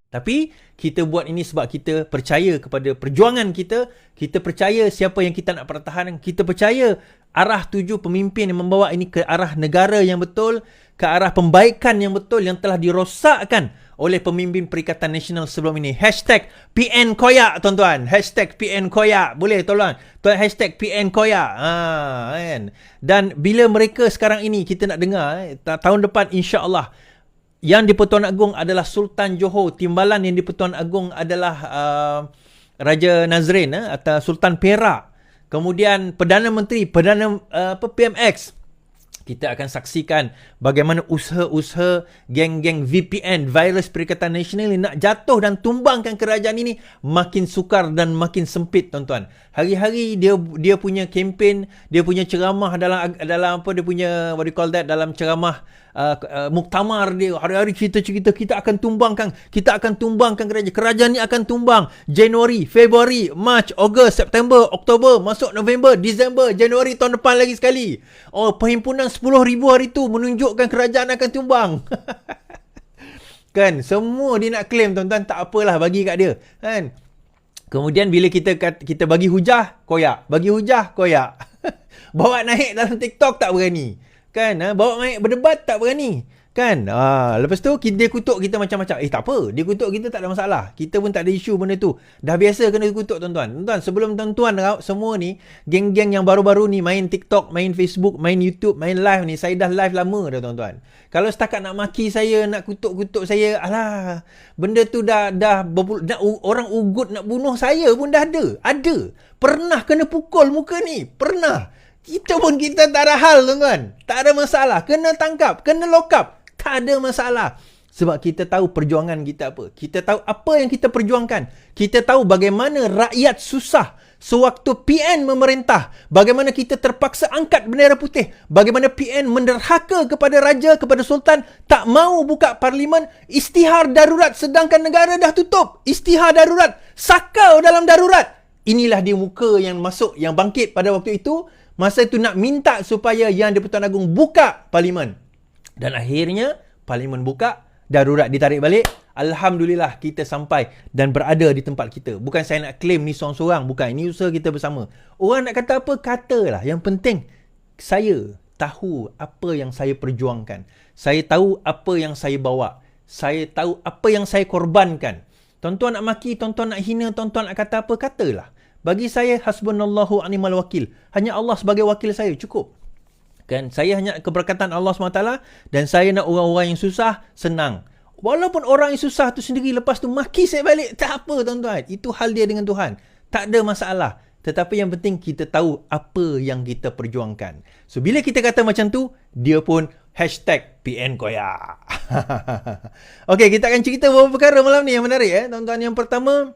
Tapi kita buat ini sebab kita percaya kepada perjuangan kita, kita percaya siapa yang kita nak pertahankan, kita percaya arah tuju pemimpin yang membawa ini ke arah negara yang betul, ke arah pembaikan yang betul yang telah dirosakkan oleh pemimpin Perikatan Nasional sebelum ini. Hashtag PN Koyak, tuan-tuan. Hashtag PN Koyak. Boleh tolong? Hashtag PN Koyak. Kan? Dan bila mereka sekarang ini, kita nak dengar, tahun depan insya-Allah, yang di Pertuan Agong adalah Sultan Johor, timbalan yang di Pertuan Agong adalah Raja Nazrin atau Sultan Perak. Kemudian Perdana Menteri, PMX. Kita akan saksikan bagaimana usaha-usaha geng-geng VPN, virus Perikatan Nasional ini nak jatuh dan tumbangkan kerajaan ini makin sukar dan makin sempit, tuan-tuan. Hari-hari dia punya kempen, dia punya ceramah dalam apa dia punya what do you call that, dalam ceramah muktamar dia, hari-hari kita akan tumbangkan kerajaan ni akan tumbang Januari, Februari, Mac, Ogos, September, Oktober, masuk November, Disember, Januari tahun depan lagi sekali. Perhimpunan 10,000 hari tu menunjukkan kerajaan akan tumbang. Kan, semua dia nak claim, tuan-tuan, tak apalah, bagi kat dia, kan. Kemudian bila kita bagi hujah, koyak, bawa naik dalam TikTok tak berani, kan. Bawa naik berdebat tak berani, kan. Lepas tu dia kutuk kita macam-macam. Tak apa, dia kutuk kita tak ada masalah, kita pun tak ada isu benda tu, dah biasa kena kutuk, tuan-tuan. Tuan-tuan, sebelum tuan-tuan semua ni, geng-geng yang baru-baru ni main TikTok, main Facebook, main YouTube, main live ni, saya dah live lama dah, tuan-tuan. Kalau setakat nak maki saya, nak kutuk-kutuk saya, alah, benda tu dah orang ugut nak bunuh saya pun dah ada. Pernah kena pukul muka ni, pernah. Kita tak ada hal, tuan-tuan. Tak ada masalah. Kena tangkap, kena lock up, tak ada masalah. Sebab kita tahu perjuangan kita apa. Kita tahu apa yang kita perjuangkan. Kita tahu bagaimana rakyat susah sewaktu PN memerintah. Bagaimana kita terpaksa angkat bendera putih. Bagaimana PN menderhaka kepada raja, kepada sultan. Tak mau buka parlimen. Istihar darurat sedangkan negara dah tutup. Istihar darurat. Sakau dalam darurat. Inilah dia muka yang masuk, yang bangkit pada waktu itu. Masa itu nak minta supaya yang di Pertuan Agong buka parlimen. Dan akhirnya parlimen buka, darurat ditarik balik. Alhamdulillah kita sampai dan berada di tempat kita. Bukan saya nak claim ni seorang-seorang, bukan. Ini usaha kita bersama. Orang nak kata apa, katalah. Yang penting saya tahu apa yang saya perjuangkan. Saya tahu apa yang saya bawa. Saya tahu apa yang saya korbankan. Tuan-tuan nak maki, tuan-tuan nak hina, tuan-tuan nak kata apa, katalah. Bagi saya, hasbunallahu wa ni'mal wakil. Hanya Allah sebagai wakil saya, cukup. Kan, saya hanya keberkatan Allah SWT dan saya nak orang-orang yang susah senang. Walaupun orang yang susah tu sendiri lepas tu maki saya balik, tak apa, tuan-tuan. Itu hal dia dengan Tuhan. Tak ada masalah. Tetapi yang penting kita tahu apa yang kita perjuangkan. So bila kita kata macam tu, dia pun hashtag PN Koyak. Okey, kita akan cerita beberapa perkara malam ni yang menarik, tuan-tuan. Yang pertama,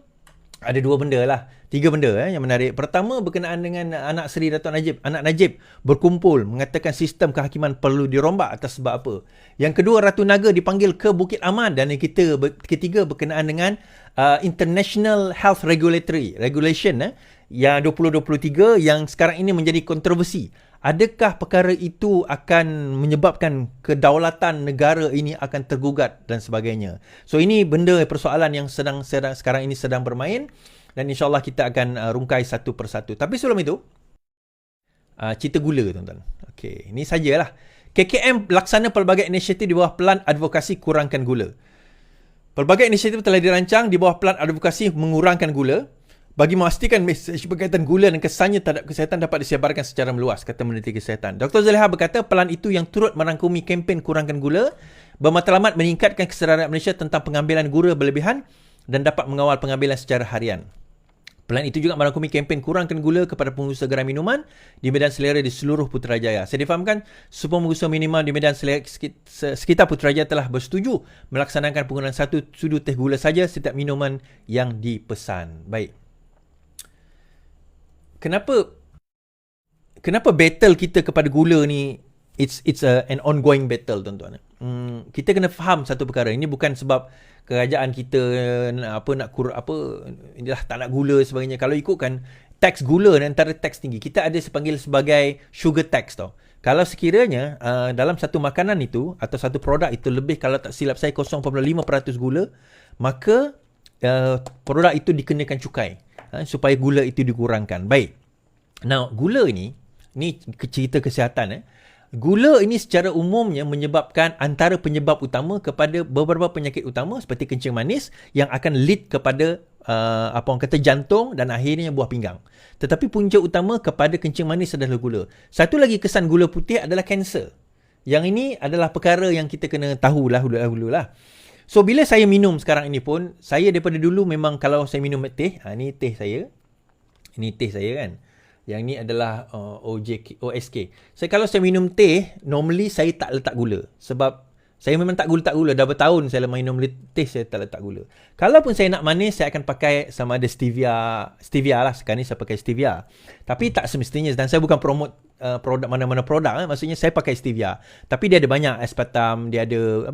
ada 3 benda yang menarik. Pertama, berkenaan dengan anak Seri Dato' Najib, anak Najib berkumpul mengatakan sistem kehakiman perlu dirombak atas sebab apa. Yang kedua, Ratu Naga dipanggil ke Bukit Aman. Dan yang ketiga berkenaan dengan International Health Regulation yang 2023 yang sekarang ini menjadi kontroversi. Adakah perkara itu akan menyebabkan kedaulatan negara ini akan tergugat dan sebagainya. So ini benda persoalan yang sekarang ini sedang bermain. Dan insyaAllah kita akan rungkai satu persatu. Tapi sebelum itu, cerita gula, tuan-tuan. Okey, ini sajalah. KKM laksana pelbagai inisiatif di bawah Pelan Advokasi Kurangkan Gula. Pelbagai inisiatif telah dirancang di bawah Pelan Advokasi Mengurangkan Gula bagi memastikan mesej berkaitan gula dan kesannya terhadap kesihatan dapat disebarkan secara meluas, kata Menteri Kesihatan. Dr. Zaliha berkata pelan itu yang turut merangkumi kempen Kurangkan Gula bermatlamat meningkatkan kesedaran Malaysia tentang pengambilan gula berlebihan dan dapat mengawal pengambilan secara harian. Pelan itu juga merangkumi kempen Kurangkan Gula kepada pengusaha gerai minuman di medan selera di seluruh Putrajaya. Saya difahamkan, semua pengusaha minuman di medan selera sekitar Putrajaya telah bersetuju melaksanakan penggunaan 1 sudu teh gula saja setiap minuman yang dipesan. Baik. Kenapa battle kita kepada gula ni it's an ongoing battle, tuan-tuan. Kita kena faham satu perkara. Ini bukan sebab kerajaan kita inilah tak nak gula sebagainya. Kalau ikutkan teks gula dan antara teks tinggi, kita ada sepanggil sebagai sugar tax tau. Kalau sekiranya dalam satu makanan itu atau satu produk itu lebih, kalau tak silap saya, 0.5% gula, maka produk itu dikenakan cukai supaya gula itu dikurangkan. Baik. Now, gula ni cerita kesihatan. Gula ini secara umumnya menyebabkan antara penyebab utama kepada beberapa penyakit utama seperti kencing manis yang akan lead kepada jantung dan akhirnya buah pinggang. Tetapi punca utama kepada kencing manis adalah gula. Satu lagi kesan gula putih adalah kanser. Yang ini adalah perkara yang kita kena tahulah dulu lah. So bila saya minum sekarang ini pun, saya daripada dulu memang kalau saya minum teh, ni teh saya. Ini teh saya kan. Yang ni adalah OSK. Kalau saya minum teh, normally saya tak letak gula. Sebab saya memang tak gula. Dah bertahun saya minum teh, saya tak letak gula. Kalaupun saya nak manis, saya akan pakai sama ada stevia lah. Sekarang ni saya pakai stevia. Tapi tak semestinya. Dan saya bukan promote produk mana-mana produk. Maksudnya saya pakai stevia. Tapi dia ada banyak aspartam. Dia ada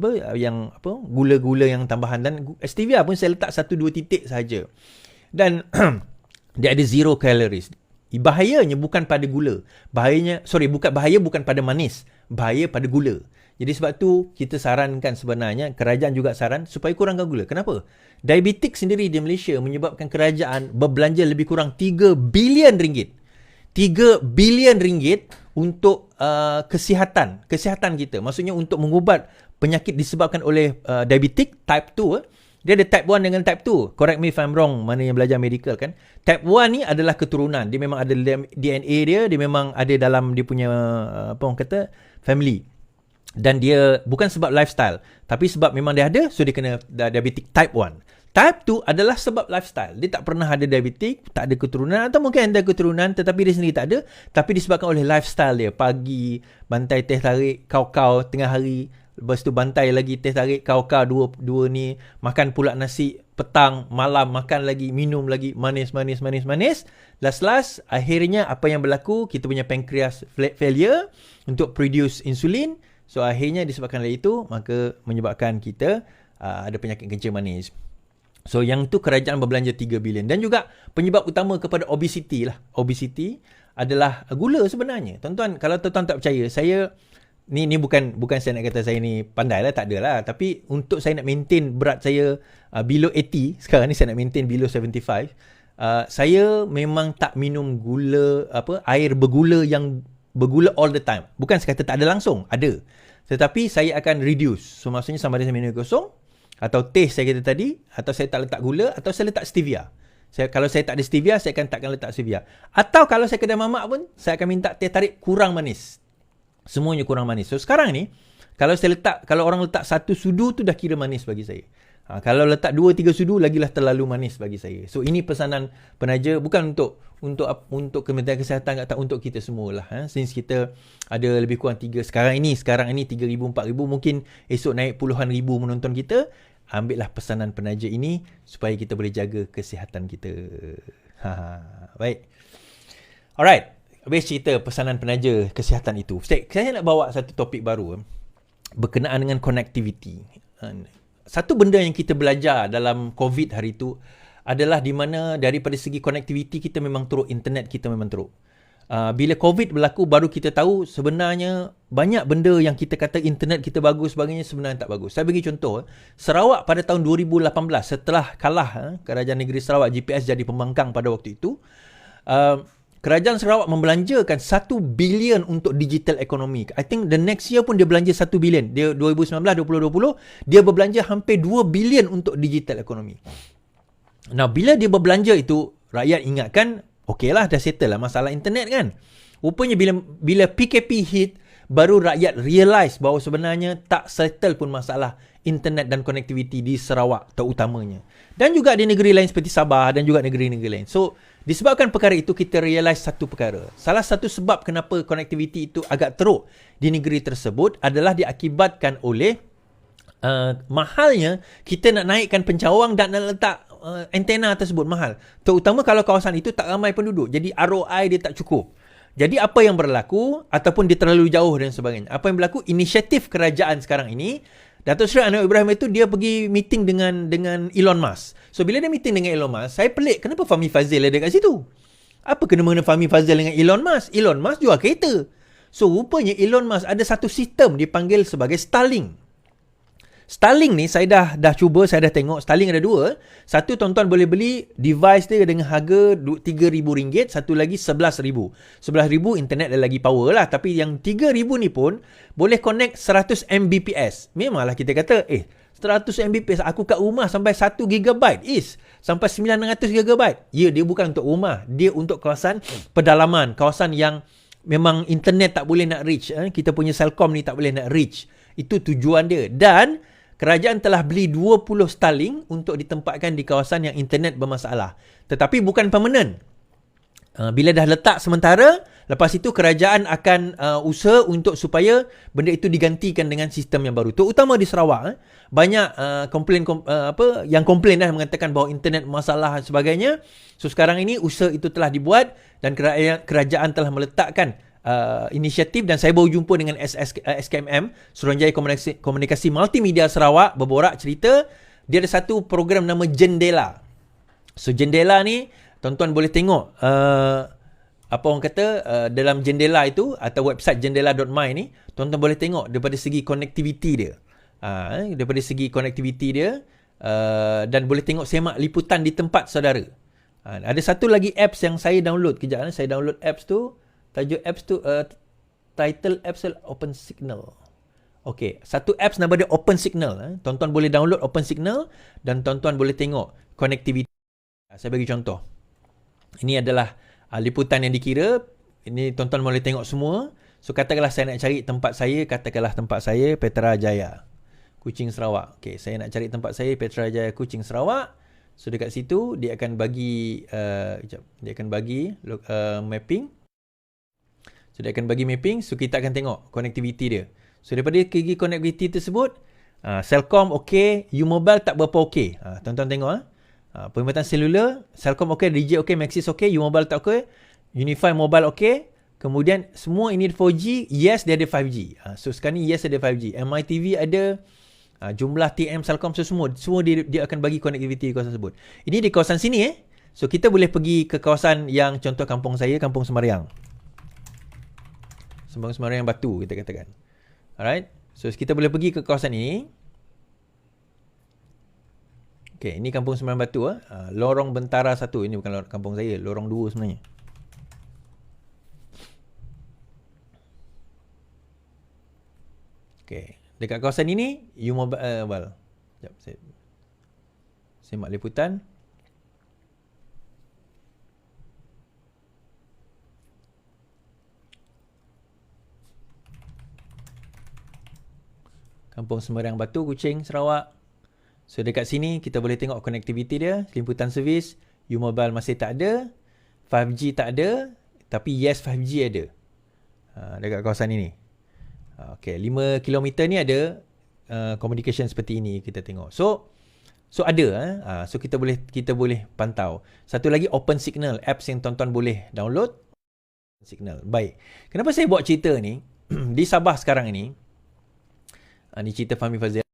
gula-gula yang tambahan. Dan stevia pun saya letak 1-2 titik sahaja. Dan dia ada 0 calories. Bahayanya bukan pada gula. Bahaya bukan pada manis. Bahaya pada gula. Jadi sebab tu kita sarankan sebenarnya, kerajaan juga saran supaya kurangkan gula. Kenapa? Diabetik sendiri di Malaysia menyebabkan kerajaan berbelanja lebih kurang 3 bilion ringgit. 3 bilion ringgit untuk kesihatan kita. Maksudnya untuk mengubat penyakit disebabkan oleh diabetik type 2. Dia ada type 1 dengan type 2. Correct me if I'm wrong, mana yang belajar medical kan. Type 1 ni adalah keturunan. Dia memang ada DNA dia memang ada dalam dia punya family. Dan dia bukan sebab lifestyle, tapi sebab memang dia ada, so dia kena diabetik type 1. Type 2 adalah sebab lifestyle. Dia tak pernah ada diabetik, tak ada keturunan, atau mungkin ada keturunan tetapi dia sendiri tak ada, tapi disebabkan oleh lifestyle dia. Pagi bantai teh tarik, kau tengah hari, lepas tu bantai lagi teh tarik, kau dua ni, makan pula nasi petang, malam makan lagi, minum lagi, manis. Last akhirnya apa yang berlaku, kita punya pankreas failure untuk produce insulin. So akhirnya disebabkan oleh itu, maka menyebabkan kita ada penyakit kencing manis. So yang tu kerajaan berbelanja 3 bilion. Dan juga penyebab utama kepada obesity lah. Obesity adalah gula sebenarnya. Tuan-tuan, kalau tuan-tuan tak percaya, saya ni bukan saya nak kata saya ni pandai lah, tak adalah. Tapi untuk saya nak maintain berat saya below 80, sekarang ni saya nak maintain below 75, saya memang tak minum air bergula yang bergula all the time. Bukan saya kata tak ada langsung, ada. Tetapi saya akan reduce. So maksudnya sama ada saya minum kosong, atau teh saya kata tadi, atau saya tak letak gula, atau saya letak stevia. Kalau saya tak ada stevia, saya akan takkan letak stevia. Atau kalau saya kedai mamak pun, saya akan minta teh tarik kurang manis. Semuanya kurang manis. So sekarang ni, kalau orang letak 1 sudu tu dah kira manis bagi saya. Kalau letak 2-3 sudu, lagilah terlalu manis bagi saya. So ini pesanan penaja, bukan untuk Kementerian Kesihatan, tak untuk kita semualah. Since kita ada lebih kurang 3 sekarang ini 3,000, 4,000, mungkin esok naik puluhan ribu menonton kita. Ambillah pesanan penaja ini supaya kita boleh jaga kesihatan kita. Baik. Alright. Habis cerita pesanan penaja kesihatan itu, saya nak bawa satu topik baru berkenaan dengan connectivity. Satu benda yang kita belajar dalam COVID hari itu adalah di mana daripada segi connectivity kita memang teruk, internet kita memang teruk. Bila COVID berlaku, baru kita tahu sebenarnya banyak benda yang kita kata internet kita bagus, sebagainya sebenarnya tak bagus. Saya bagi contoh, Sarawak pada tahun 2018 setelah kalah Kerajaan Negeri Sarawak, GPS jadi pembangkang pada waktu itu, Kerajaan Sarawak membelanjakan 1 bilion untuk digital ekonomi. I think the next year pun dia belanja 1 bilion. Dia 2019-2020, dia berbelanja hampir 2 bilion untuk digital ekonomi. Nah, bila dia berbelanja itu, rakyat ingatkan, okeylah, dah settle lah masalah internet kan. Rupanya bila PKP hit, baru rakyat realise bahawa sebenarnya tak settle pun masalah internet dan connectivity di Sarawak terutamanya. Dan juga di negeri lain seperti Sabah dan juga negeri-negeri lain. So, disebabkan perkara itu, kita realise satu perkara. Salah satu sebab kenapa connectivity itu agak teruk di negeri tersebut adalah diakibatkan oleh mahalnya kita nak naikkan pencawang dan nak letak antena tersebut mahal. Terutama kalau kawasan itu tak ramai penduduk. Jadi ROI dia tak cukup. Jadi apa yang berlaku, ataupun dia terlalu jauh dan sebagainya. Apa yang berlaku, inisiatif kerajaan sekarang ini, Datuk Seri Anwar Ibrahim itu dia pergi meeting dengan Elon Musk. So bila dia meeting dengan Elon Musk, saya pelik kenapa Fahmi Fadzil ada kat situ. Apa kena-mengena Fahmi Fadzil dengan Elon Musk? Elon Musk jual kereta. So rupanya Elon Musk ada satu sistem dipanggil sebagai Starlink. Starlink ni saya dah cuba, saya dah tengok. Starlink ada dua. Satu tuan-tuan boleh beli device dia dengan harga RM3,000. Satu lagi RM11,000. RM11,000 internet dah lagi power lah. Tapi yang RM3,000 ni pun boleh connect 100 Mbps. Memanglah kita kata, 100 Mbps aku kat rumah sampai 1 GB. Sampai 900 GB. Ya, dia bukan untuk rumah. Dia untuk kawasan pedalaman. Kawasan yang memang internet tak boleh nak reach. Kita punya Celcom ni tak boleh nak reach. Itu tujuan dia. Dan kerajaan telah beli 20 Starlink untuk ditempatkan di kawasan yang internet bermasalah. Tetapi bukan permanent. Bila dah letak sementara, lepas itu kerajaan akan usaha untuk supaya benda itu digantikan dengan sistem yang baru. Terutama di Sarawak, banyak yang komplain mengatakan bahawa internet bermasalah dan sebagainya. So sekarang ini usaha itu telah dibuat dan kerajaan telah meletakkan inisiatif, dan saya baru jumpa dengan SKMM, Suruhanjaya Komunikasi Multimedia Sarawak, berborak cerita dia ada satu program nama Jendela. So Jendela ni tuan-tuan boleh tengok apa orang kata dalam Jendela itu atau website jendela.my ni, tuan-tuan boleh tengok daripada segi connectivity dia. Daripada segi connectivity dia dan boleh tengok semak liputan di tempat saudara. Ada satu lagi apps yang saya download. Kejap, saya download apps tu. Tajuk apps tu, title apps Open Signal. Okey, satu apps nama dia Open Signal. Tuan-tuan boleh download Open Signal dan tuan-tuan boleh tengok connectivity. Saya bagi contoh. Ini adalah liputan yang dikira. Ini tuan-tuan boleh tengok semua. So katakanlah saya nak cari tempat saya, katakanlah tempat saya Petrajaya, Kuching, Sarawak. Okey, saya nak cari tempat saya Petrajaya, Kuching, Sarawak. So dekat situ dia akan bagi mapping. So dia akan bagi mapping, so kita akan tengok connectivity dia. So daripada segi connectivity tersebut, Celcom okey, U-Mobile tak berapa okey. Tuan-tuan tengok perkhidmatan selular, Celcom okey, Digi okey, Maxis okey, U-Mobile tak okey, Unify Mobile okey. Kemudian semua ini 4G, Yes dia ada 5G. So sekarang ni Yes ada 5G. MITV ada, jumlah TM Celcom, so semua dia akan bagi connectivity di kawasan tersebut. Ini di kawasan sini So kita boleh pergi ke kawasan yang contoh kampung saya, Kampung Semariang. Semariang Batu kita katakan. Alright. So kita boleh pergi ke kawasan ini. Okay, ini Kampung Semariang Batu. Lorong Bentara 1. Ini bukan kampung saya, Lorong 2 sebenarnya. Okay. Dekat kawasan ini, U-Mobile. Sekejap, saya semak liputan. Kampung Semariang Batu, Kuching, Sarawak. So dekat sini kita boleh tengok connectivity dia, liputan servis. U-Mobile masih tak ada, 5G tak ada, tapi Yes 5G ada. Dekat kawasan ini. Okay, 5 km ni ada communication seperti ini kita tengok. So ada so kita boleh pantau. Satu lagi Open Signal, apps yang tuan-tuan boleh download. Signal. Baik. Kenapa saya buat cerita ni? Di Sabah sekarang ini, ini cerita Fahmi Fazil,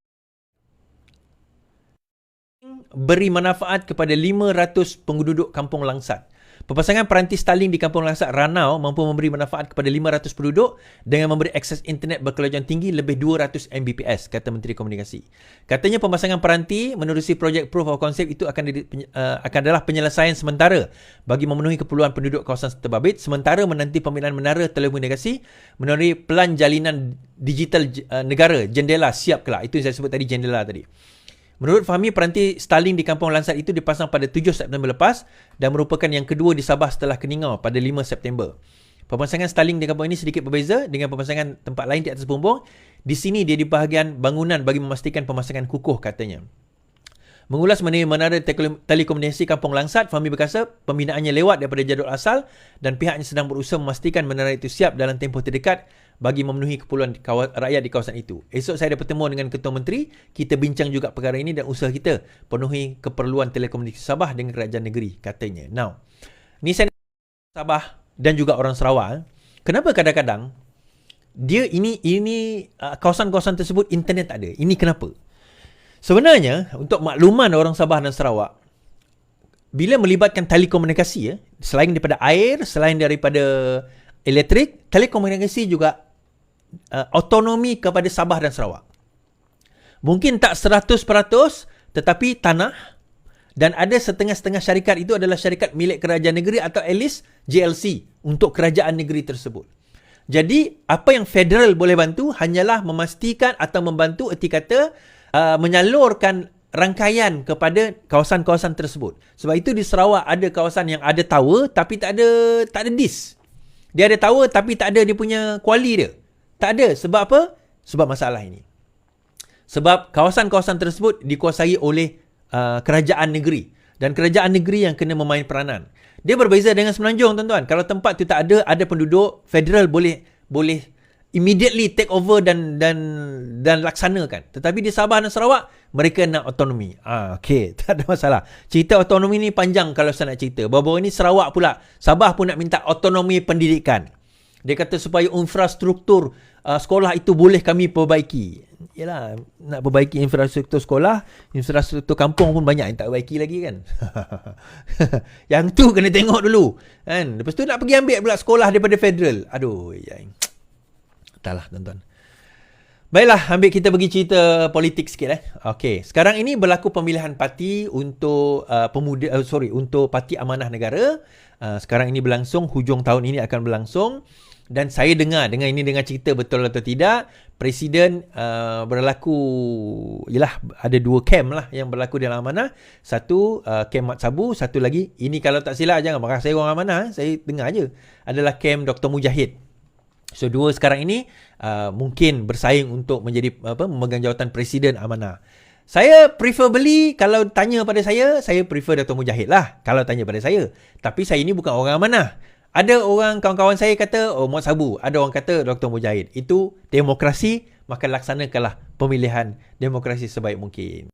beri manfaat kepada 500 penduduk Kampung Langsat. Pemasangan peranti Starlink di Kampung Langsat Ranau mampu memberi manfaat kepada 500 penduduk dengan memberi akses internet berkelajuan tinggi lebih 200 Mbps, kata Menteri Komunikasi. Katanya pemasangan peranti menerusi projek Proof of Concept itu akan adalah penyelesaian sementara bagi memenuhi keperluan penduduk kawasan Terbabit, sementara menanti pembinaan menara telekomunikasi melalui Pelan Jalinan Digital Negara Jendela siap kelak. Itu yang saya sebut tadi, Jendela tadi. Menurut Fahmi, peranti Starlink di Kampung Langsat itu dipasang pada 7 September lepas dan merupakan yang kedua di Sabah setelah Keningau pada 5 September. Pemasangan Starlink di kampung ini sedikit berbeza dengan pemasangan tempat lain di atas bumbung. Di sini dia di bahagian bangunan bagi memastikan pemasangan kukuh, katanya. Mengulas mengenai menara telekomunikasi Kampung Langsat, Fahmi berkata pembinaannya lewat daripada jadual asal dan pihaknya sedang berusaha memastikan menara itu siap dalam tempoh terdekat bagi memenuhi keperluan rakyat di kawasan itu. Esok saya ada pertemuan dengan Ketua Menteri, kita bincang juga perkara ini dan usaha kita penuhi keperluan telekomunikasi Sabah dengan kerajaan negeri, katanya. Now, ni saya Sabah dan juga orang Sarawak. Kenapa kadang-kadang dia ini kawasan-kawasan tersebut internet tak ada? Ini kenapa? Sebenarnya untuk makluman orang Sabah dan Sarawak, bila melibatkan telekomunikasi selain daripada air, selain daripada elektrik, telekomunikasi juga autonomi kepada Sabah dan Sarawak. Mungkin tak 100%, tetapi tanah dan ada setengah-setengah syarikat itu adalah syarikat milik kerajaan negeri atau at least JLC untuk kerajaan negeri tersebut. Jadi, apa yang federal boleh bantu hanyalah memastikan atau membantu erti kata menyalurkan rangkaian kepada kawasan-kawasan tersebut. Sebab itu di Sarawak ada kawasan yang ada tower tapi tak ada disk. Dia ada tower tapi tak ada dia punya kuali dia. Tak ada. Sebab apa? Sebab masalah ini. Sebab kawasan-kawasan tersebut dikuasai oleh kerajaan negeri. Dan kerajaan negeri yang kena memain peranan. Dia berbeza dengan Semenanjung, tuan-tuan. Kalau tempat tu tak ada penduduk, federal boleh immediately take over dan laksanakan. Tetapi di Sabah dan Sarawak, mereka nak autonomi. Okey, tak ada masalah. Cerita autonomi ni panjang kalau saya nak cerita. Baru-baru ni Sarawak pula, Sabah pun nak minta autonomi pendidikan. Dia kata supaya infrastruktur sekolah itu boleh kami perbaiki. Yalah, nak perbaiki infrastruktur sekolah, infrastruktur kampung pun banyak yang tak perbaiki lagi kan. Yang tu kena tengok dulu. Kan? Lepas tu nak pergi ambil pula sekolah daripada federal. Aduh, entahlah tuan-tuan. Baiklah, ambil kita pergi cerita politik sikit. Okey, sekarang ini berlaku pemilihan parti untuk untuk Parti Amanah Negara. Sekarang ini berlangsung, hujung tahun ini akan berlangsung. Dan saya dengar cerita betul atau tidak, Presiden berlaku, ada 2 kem lah yang berlaku dalam Amanah. Satu kem Mat Sabu, satu lagi, ini kalau tak silap jangan marah saya orang Amanah, saya dengar je, adalah kem Dr. Mujahid. So 2 sekarang ini mungkin bersaing untuk menjadi memegang jawatan Presiden Amanah. Saya preferably, kalau tanya pada saya prefer Dr. Mujahid lah kalau tanya pada saya. Tapi saya ini bukan orang Amanah. Ada orang, kawan-kawan saya kata, Mat Sabu. Ada orang kata Dr. Mujahid. Itu demokrasi, maka laksanakanlah pemilihan demokrasi sebaik mungkin.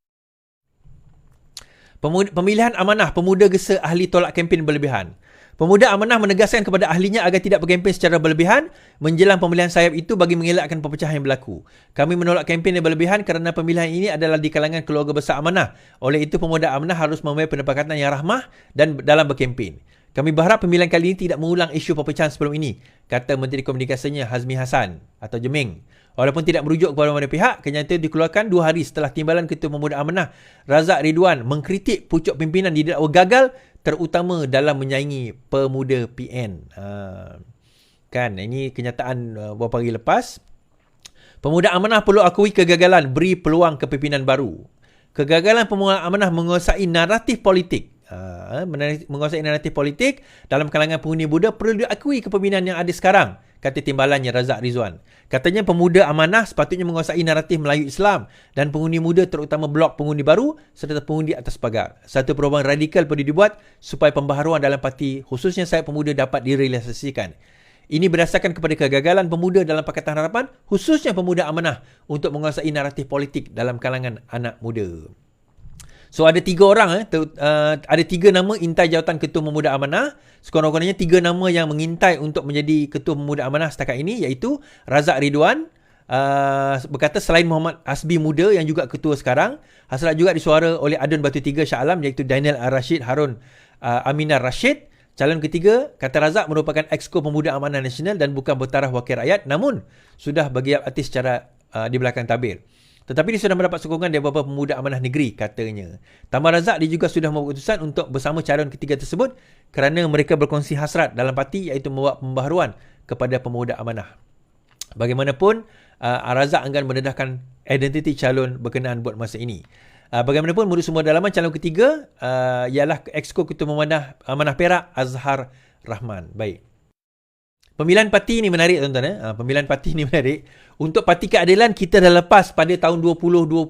Pemilihan Amanah, pemuda gesa ahli tolak kempen berlebihan. Pemuda Amanah menegaskan kepada ahlinya agar tidak berkempen secara berlebihan menjelang pemilihan sayap itu bagi mengelakkan perpecahan yang berlaku. Kami menolak kempen yang berlebihan kerana pemilihan ini adalah di kalangan keluarga besar Amanah. Oleh itu, pemuda Amanah harus mempunyai pendekatan yang rahmah dan dalam berkempen. Kami berharap pemilihan kali ini tidak mengulang isu perpecahan sebelum ini, kata Menteri Komunikasinya Hazmi Hassan atau Jeming. Walaupun tidak merujuk kepada mana pihak, kenyataan dikeluarkan 2 hari setelah Timbalan Ketua Pemuda Amanah Razak Ridwan mengkritik pucuk pimpinan didakwa gagal terutama dalam menyaingi pemuda PN. Kan, ini kenyataan beberapa hari lepas. Pemuda Amanah perlu akui kegagalan beri peluang kepimpinan baru. Kegagalan Pemuda Amanah menguasai naratif politik. Menguasai naratif politik dalam kalangan pengundi muda perlu diakui kepimpinan yang ada sekarang, kata timbalannya Razak Rizwan. Katanya pemuda Amanah sepatutnya menguasai naratif Melayu Islam dan pengundi muda terutama blok pengundi baru serta pengundi atas pagar. Satu perubahan radikal perlu dibuat supaya pembaharuan dalam parti khususnya sayap pemuda dapat direalisasikan. Ini berdasarkan kepada kegagalan pemuda dalam Pakatan Harapan khususnya pemuda Amanah untuk menguasai naratif politik dalam kalangan anak muda. So ada 3 orang, ada 3 nama intai jawatan Ketua Pemuda Amanah. Sekurang-kurangnya 3 nama yang mengintai untuk menjadi Ketua Pemuda Amanah setakat ini, iaitu Razak Ridwan, berkata selain Muhammad Hasbi Muda yang juga ketua sekarang, hasrat juga disuara oleh Adun Batu Tiga Shah Alam, iaitu Daniel Ar-Rashid Harun Aminar Rashid. Calon ketiga, kata Razak, merupakan Exco Pemuda Amanah Nasional dan bukan bertaraf wakil rakyat, namun sudah bagi artis secara di belakang tabir. Tetapi dia sudah mendapat sokongan dari beberapa pemuda amanah negeri, katanya. Tambah Razak, dia juga sudah membuat keputusan untuk bersama calon ketiga tersebut kerana mereka berkongsi hasrat dalam parti iaitu membuat pembaharuan kepada pemuda amanah. Bagaimanapun, Razak enggan mendedahkan identiti calon berkenaan buat masa ini. Bagaimanapun, menurut semua dalaman, calon ketiga ialah Exco Ketua Amanah Perak, Azhar Rahman. Baik. Pemilihan parti ni menarik, tuan-tuan. Pemilihan parti ni menarik. Untuk Parti Keadilan, kita dah lepas pada tahun 2020.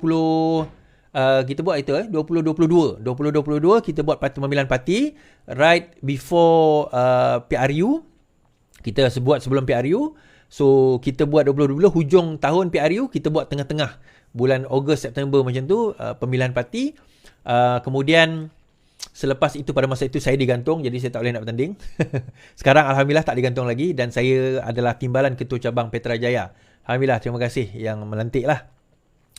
Kita buat itu, 2022. 2022, kita buat pemilihan parti. Right before PRU. Kita buat sebelum PRU. So, kita buat 2022, hujung tahun PRU, kita buat tengah-tengah. Bulan Ogos, September macam tu, pemilihan parti. Kemudian, selepas itu, pada masa itu saya digantung, jadi saya tak boleh nak bertanding. Sekarang Alhamdulillah tak digantung lagi dan saya adalah timbalan Ketua Cabang Petrajaya. Alhamdulillah, terima kasih yang melantik lah.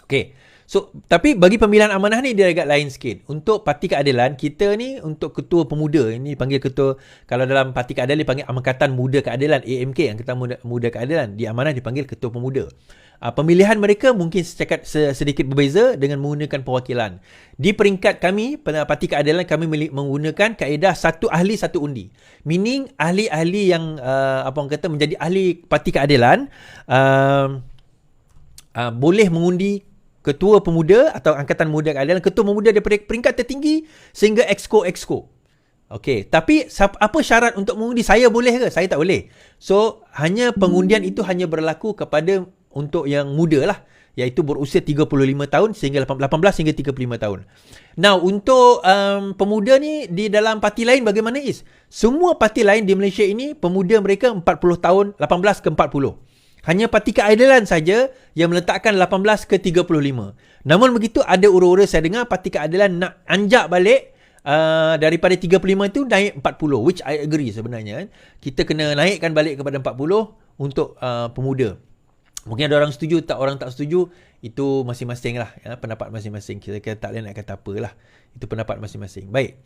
Okay. So, tapi bagi pemilihan amanah ni dia agak lain sikit. Untuk Parti Keadilan, kita ni untuk ketua pemuda, ini panggil ketua, kalau dalam Parti Keadilan dipanggil Angkatan Muda Keadilan, AMK, Angkatan Muda Keadilan. Di amanah dipanggil ketua pemuda. Pemilihan mereka mungkin sedikit berbeza dengan menggunakan perwakilan. Di peringkat kami, Parti Keadilan, kami menggunakan kaedah satu ahli satu undi. Meaning ahli-ahli yang menjadi ahli Parti Keadilan boleh mengundi ketua pemuda atau Angkatan Muda Keadilan, ketua pemuda daripada peringkat tertinggi sehingga exco. Okey, tapi apa syarat untuk mengundi? Saya boleh ke? Saya tak boleh. So, hanya pengundian itu hanya berlaku kepada untuk yang muda lah, iaitu berusia 35 tahun sehingga 18 hingga 35 tahun. Now, untuk pemuda ni di dalam parti lain bagaimana Is? Semua parti lain di Malaysia ini pemuda mereka 40 tahun, 18 ke 40. Hanya Parti Keadilan saja yang meletakkan 18 ke 35. Namun begitu ada ura-ura saya dengar Parti Keadilan nak anjak balik daripada 35 itu naik 40, which I agree sebenarnya. Kita kena naikkan balik kepada 40 untuk pemuda. Mungkin ada orang setuju, orang tak setuju, itu masing-masing lah, ya, pendapat masing-masing. Kita tak boleh nak kata apa lah. Itu pendapat masing-masing. Baik.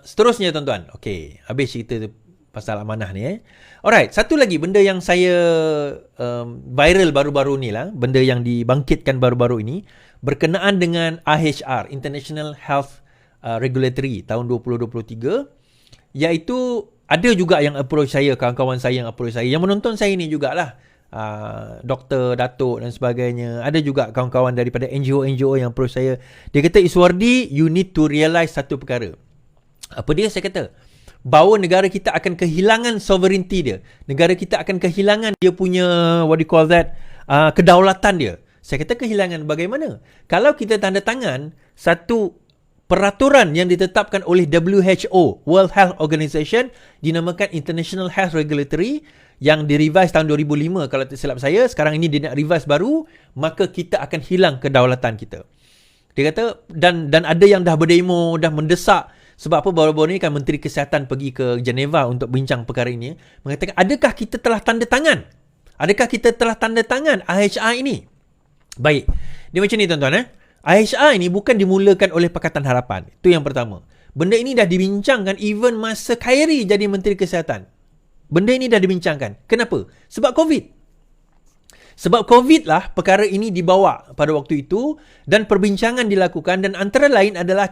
Seterusnya tuan-tuan. Okey, habis cerita pasal amanah ni. Alright, satu lagi benda yang saya viral baru-baru ni lah, benda yang dibangkitkan baru-baru ini, berkenaan dengan IHR, International Health Regulatory tahun 2023, iaitu ada juga yang approach saya, kawan-kawan saya yang approach saya, yang menonton saya ni jugalah, doktor, datuk dan sebagainya. Ada juga kawan-kawan daripada NGO yang approach saya. Dia kata, Iswardi, you need to realise satu perkara. Apa dia? Saya kata, bahawa negara kita akan kehilangan sovereignty dia. Negara kita akan kehilangan dia punya, what do you call that, kedaulatan dia. Saya kata kehilangan bagaimana? Kalau kita tanda tangan satu peraturan yang ditetapkan oleh WHO, World Health Organization, dinamakan International Health Regulatory, yang direvise tahun 2005 kalau tak silap saya, sekarang ini dia nak revise baru, maka kita akan hilang kedaulatan kita. Dia kata, dan ada yang dah berdemo, dah mendesak. Sebab apa, baru-baru ni kan Menteri Kesihatan pergi ke Geneva untuk bincang perkara ini, mengatakan, adakah kita telah tanda tangan? Adakah kita telah tanda tangan IHR ini? Baik. Dia macam ni tuan-tuan. IHR ini bukan dimulakan oleh Pakatan Harapan. Itu yang pertama. Benda ini dah dibincangkan even masa Khairi jadi Menteri Kesihatan. Benda ini dah dibincangkan. Kenapa? Sebab COVID. Sebab COVID lah perkara ini dibawa pada waktu itu dan perbincangan dilakukan, dan antara lain adalah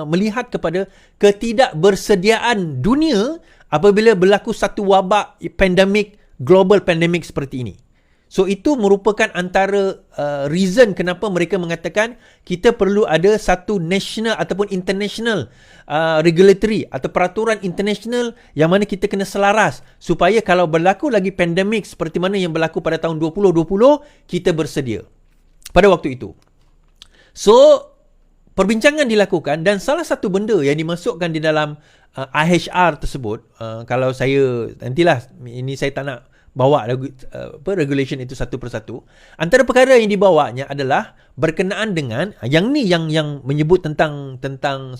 melihat kepada ketidakbersediaan dunia apabila berlaku satu wabak pandemik, global pandemik seperti ini. So itu merupakan antara reason kenapa mereka mengatakan kita perlu ada satu national ataupun international regulatory atau peraturan international yang mana kita kena selaras supaya kalau berlaku lagi pandemik seperti mana yang berlaku pada tahun 2020, kita bersedia pada waktu itu. So perbincangan dilakukan dan salah satu benda yang dimasukkan di dalam IHR tersebut, kalau saya nantilah, ini saya tak nak bawa regulation itu satu persatu. Antara perkara yang dibawanya adalah berkenaan dengan yang menyebut tentang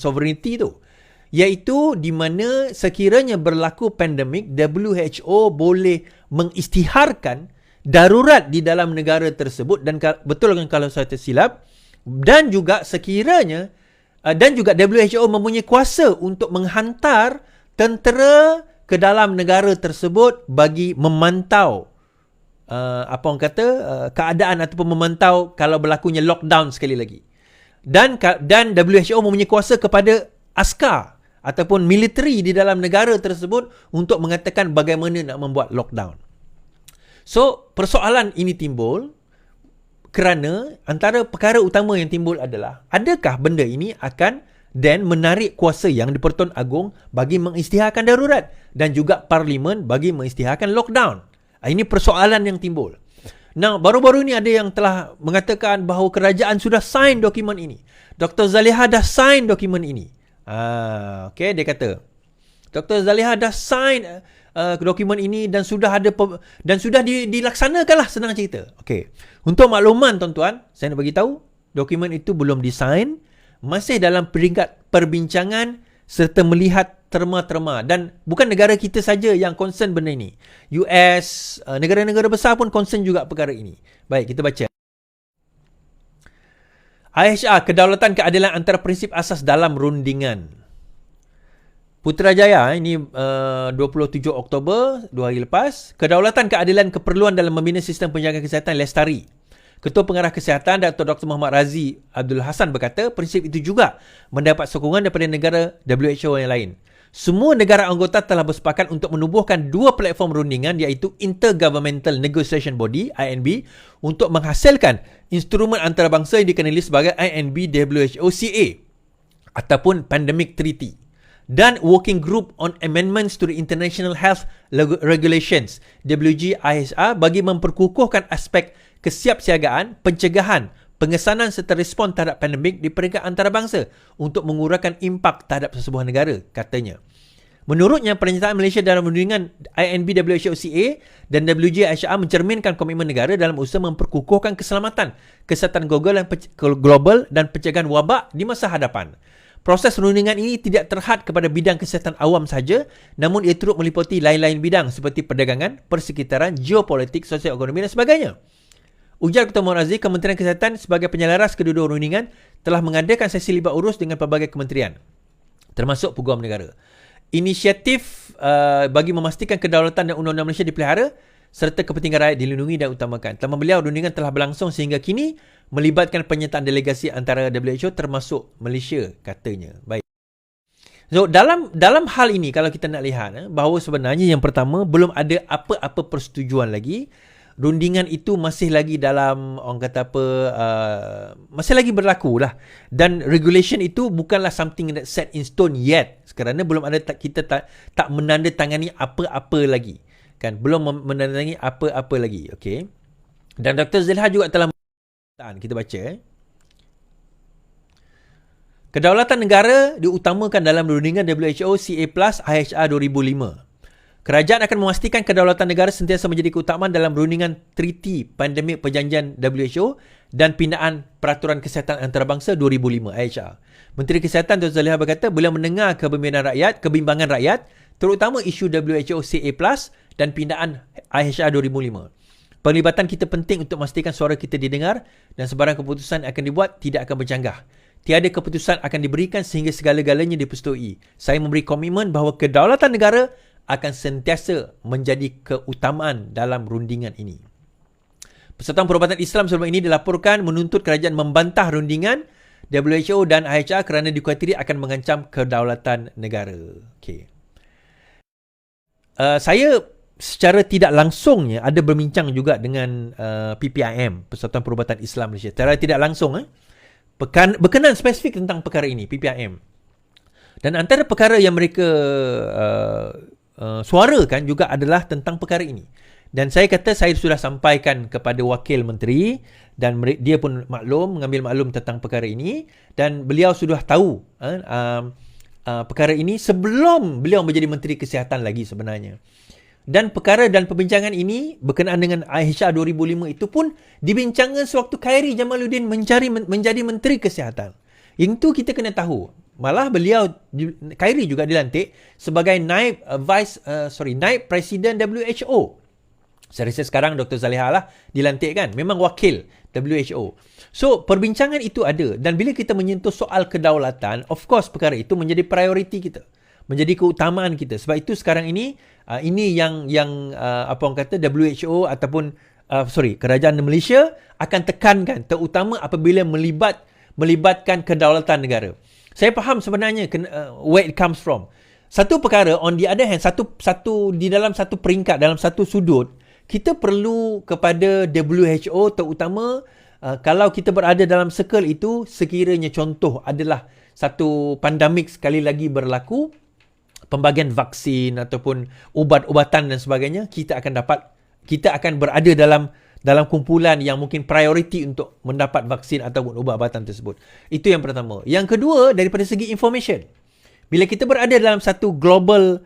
sovereignty tu, iaitu di mana sekiranya berlaku pandemik, WHO boleh mengisytiharkan darurat di dalam negara tersebut, dan betul kan kalau saya tersilap, dan juga sekiranya dan juga WHO mempunyai kuasa untuk menghantar tentera ke dalam negara tersebut bagi memantau keadaan ataupun memantau kalau berlakunya lockdown sekali lagi. Dan WHO mempunyai kuasa kepada askar ataupun militeri di dalam negara tersebut untuk mengatakan bagaimana nak membuat lockdown. So, persoalan ini timbul kerana antara perkara utama yang timbul adalah, adakah benda ini akan dan menarik kuasa yang di-Pertuan Agong bagi mengisytiharkan darurat dan juga Parlimen bagi mengisytiharkan lockdown. Ini persoalan yang timbul. Nah, baru-baru ini ada yang telah mengatakan bahawa kerajaan sudah sign dokumen ini. Dr. Zaliha dah sign dokumen ini. Okay, dia kata Dr. Zaliha dah sign dokumen ini dan sudah dilaksanakanlah, senang cerita. Okay. Untuk makluman tuan-tuan, saya nak bagi tahu dokumen itu belum disign, masih dalam peringkat perbincangan serta melihat terma-terma, dan bukan negara kita saja yang concern benda ini. US, negara-negara besar pun concern juga perkara ini. Baik, kita baca. IHR, kedaulatan keadilan antara prinsip asas dalam rundingan. Putrajaya, ini 27 Oktober, 2 hari lepas. Kedaulatan keadilan keperluan dalam membina sistem penjagaan kesihatan lestari. Ketua Pengarah Kesihatan Dr. Muhammad Razi Abdul Hassan berkata, prinsip itu juga mendapat sokongan daripada negara WHO yang lain. Semua negara anggota telah bersepakat untuk menubuhkan dua platform rundingan iaitu Intergovernmental Negotiation Body INB untuk menghasilkan instrumen antarabangsa yang dikenali sebagai INB WHO CA ataupun Pandemic Treaty dan Working Group on Amendments to the International Health Regulations WGIHR bagi memperkukuhkan aspek kesiapsiagaan, pencegahan, pengesanan serta respon terhadap pandemik di peringkat antarabangsa untuk mengurangkan impak terhadap sesebuah negara, katanya. Menurutnya, penyertaan Malaysia dalam rundingan INB WHO CA dan WGIHR mencerminkan komitmen negara dalam usaha memperkukuhkan keselamatan, kesihatan global dan pencegahan wabak di masa hadapan. Proses rundingan ini tidak terhad kepada bidang kesihatan awam sahaja, namun ia turut meliputi lain-lain bidang seperti perdagangan, persekitaran, geopolitik, sosial ekonomi dan sebagainya. Ujar Ketua Muhammad Razi, Kementerian Kesihatan sebagai penyelaras kedua-dua rundingan telah mengadakan sesi libat urus dengan pelbagai kementerian, termasuk Peguam Negara. Inisiatif bagi memastikan kedaulatan dan undang-undang Malaysia dipelihara serta kepentingan rakyat dilindungi dan utamakan. Tema beliau, rundingan telah berlangsung sehingga kini melibatkan penyertaan delegasi antara WHO termasuk Malaysia, katanya. Baik. So, dalam hal ini kalau kita nak lihat bahawa sebenarnya yang pertama belum ada apa-apa persetujuan lagi. Rundingan itu masih lagi dalam orang kata apa masih lagi berlaku lah, dan regulation itu bukanlah something that set in stone yet kerana belum ada kita tak menandatangani apa-apa lagi kan, belum menandatangani apa-apa lagi. Okey, dan Dr. Zilha juga telah kita baca kedaulatan negara diutamakan dalam rundingan WHO CA+ IHR 2005. Kerajaan akan memastikan kedaulatan negara sentiasa menjadi keutamaan dalam rundingan Treaty Pandemik Perjanjian WHO dan Pindaan Peraturan Kesihatan Antarabangsa 2005 IHR. Menteri Kesihatan Dr. Zaliha berkata beliau mendengar kebimbangan rakyat terutama isu WHO CA+ dan pindaan IHR 2005. Penglibatan kita penting untuk memastikan suara kita didengar dan sebarang keputusan akan dibuat tidak akan bercanggah. Tiada keputusan akan diberikan sehingga segala-galanya dipersetujui. Saya memberi komitmen bahawa kedaulatan negara akan sentiasa menjadi keutamaan dalam rundingan ini. Persatuan Perubatan Islam sebelum ini dilaporkan menuntut kerajaan membantah rundingan WHO dan IHR kerana dikhuatiri akan mengancam kedaulatan negara. Okay. Saya secara tidak langsungnya ada berbincang juga dengan PPIM, Persatuan Perubatan Islam Malaysia. Secara tidak langsung berkenaan spesifik tentang perkara ini, PPIM. Dan antara perkara yang mereka suarakan juga adalah tentang perkara ini. Dan saya kata saya sudah sampaikan kepada wakil menteri dan dia pun mengambil maklum tentang perkara ini dan beliau sudah tahu perkara ini sebelum beliau menjadi Menteri Kesihatan lagi sebenarnya. Dan perkara dan perbincangan ini berkenaan dengan IHR 2005 itu pun dibincangkan sewaktu Khairi Jamaluddin menjadi Menteri Kesihatan. Yang itu kita kena tahu. Malah beliau, Khairi juga dilantik sebagai naib Presiden WHO. Saya rasa sekarang Dr. Zaliha lah dilantik kan. Memang wakil WHO. So, perbincangan itu ada. Dan bila kita menyentuh soal kedaulatan, of course perkara itu menjadi prioriti kita. Menjadi keutamaan kita. Sebab itu sekarang ini, ini yang apa orang kata WHO ataupun kerajaan Malaysia akan tekankan. Terutama apabila melibatkan kedaulatan negara. Saya faham sebenarnya where it comes from. Satu perkara, on the other hand, satu di dalam satu peringkat, dalam satu sudut, kita perlu kepada WHO terutama kalau kita berada dalam circle itu, sekiranya contoh adalah satu pandemik sekali lagi berlaku, pembagian vaksin ataupun ubat-ubatan dan sebagainya, kita akan berada dalam kumpulan yang mungkin prioriti untuk mendapat vaksin ataupun ubat-ubatan tersebut. Itu yang pertama. Yang kedua, daripada segi information. Bila kita berada dalam satu global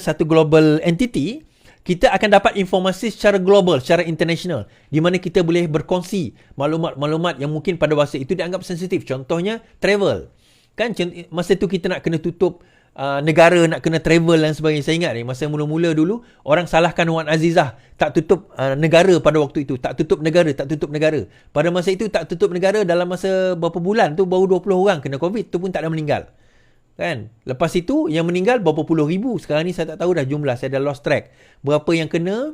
satu global entity, kita akan dapat informasi secara global, secara international, di mana kita boleh berkongsi maklumat-maklumat yang mungkin pada masa itu dianggap sensitif. Contohnya travel. Kan masa itu kita nak kena tutup negara nak kena travel dan sebagainya. Saya ingat ni masa mula-mula dulu orang salahkan Wan Azizah tak tutup negara pada waktu itu, tak tutup negara. Pada masa itu tak tutup negara, dalam masa berapa bulan tu baru 20 orang kena COVID, tu pun tak ada meninggal. Kan? Lepas itu yang meninggal berapa puluh ribu. Sekarang ni saya tak tahu dah jumlah, saya dah lost track. Berapa yang kena,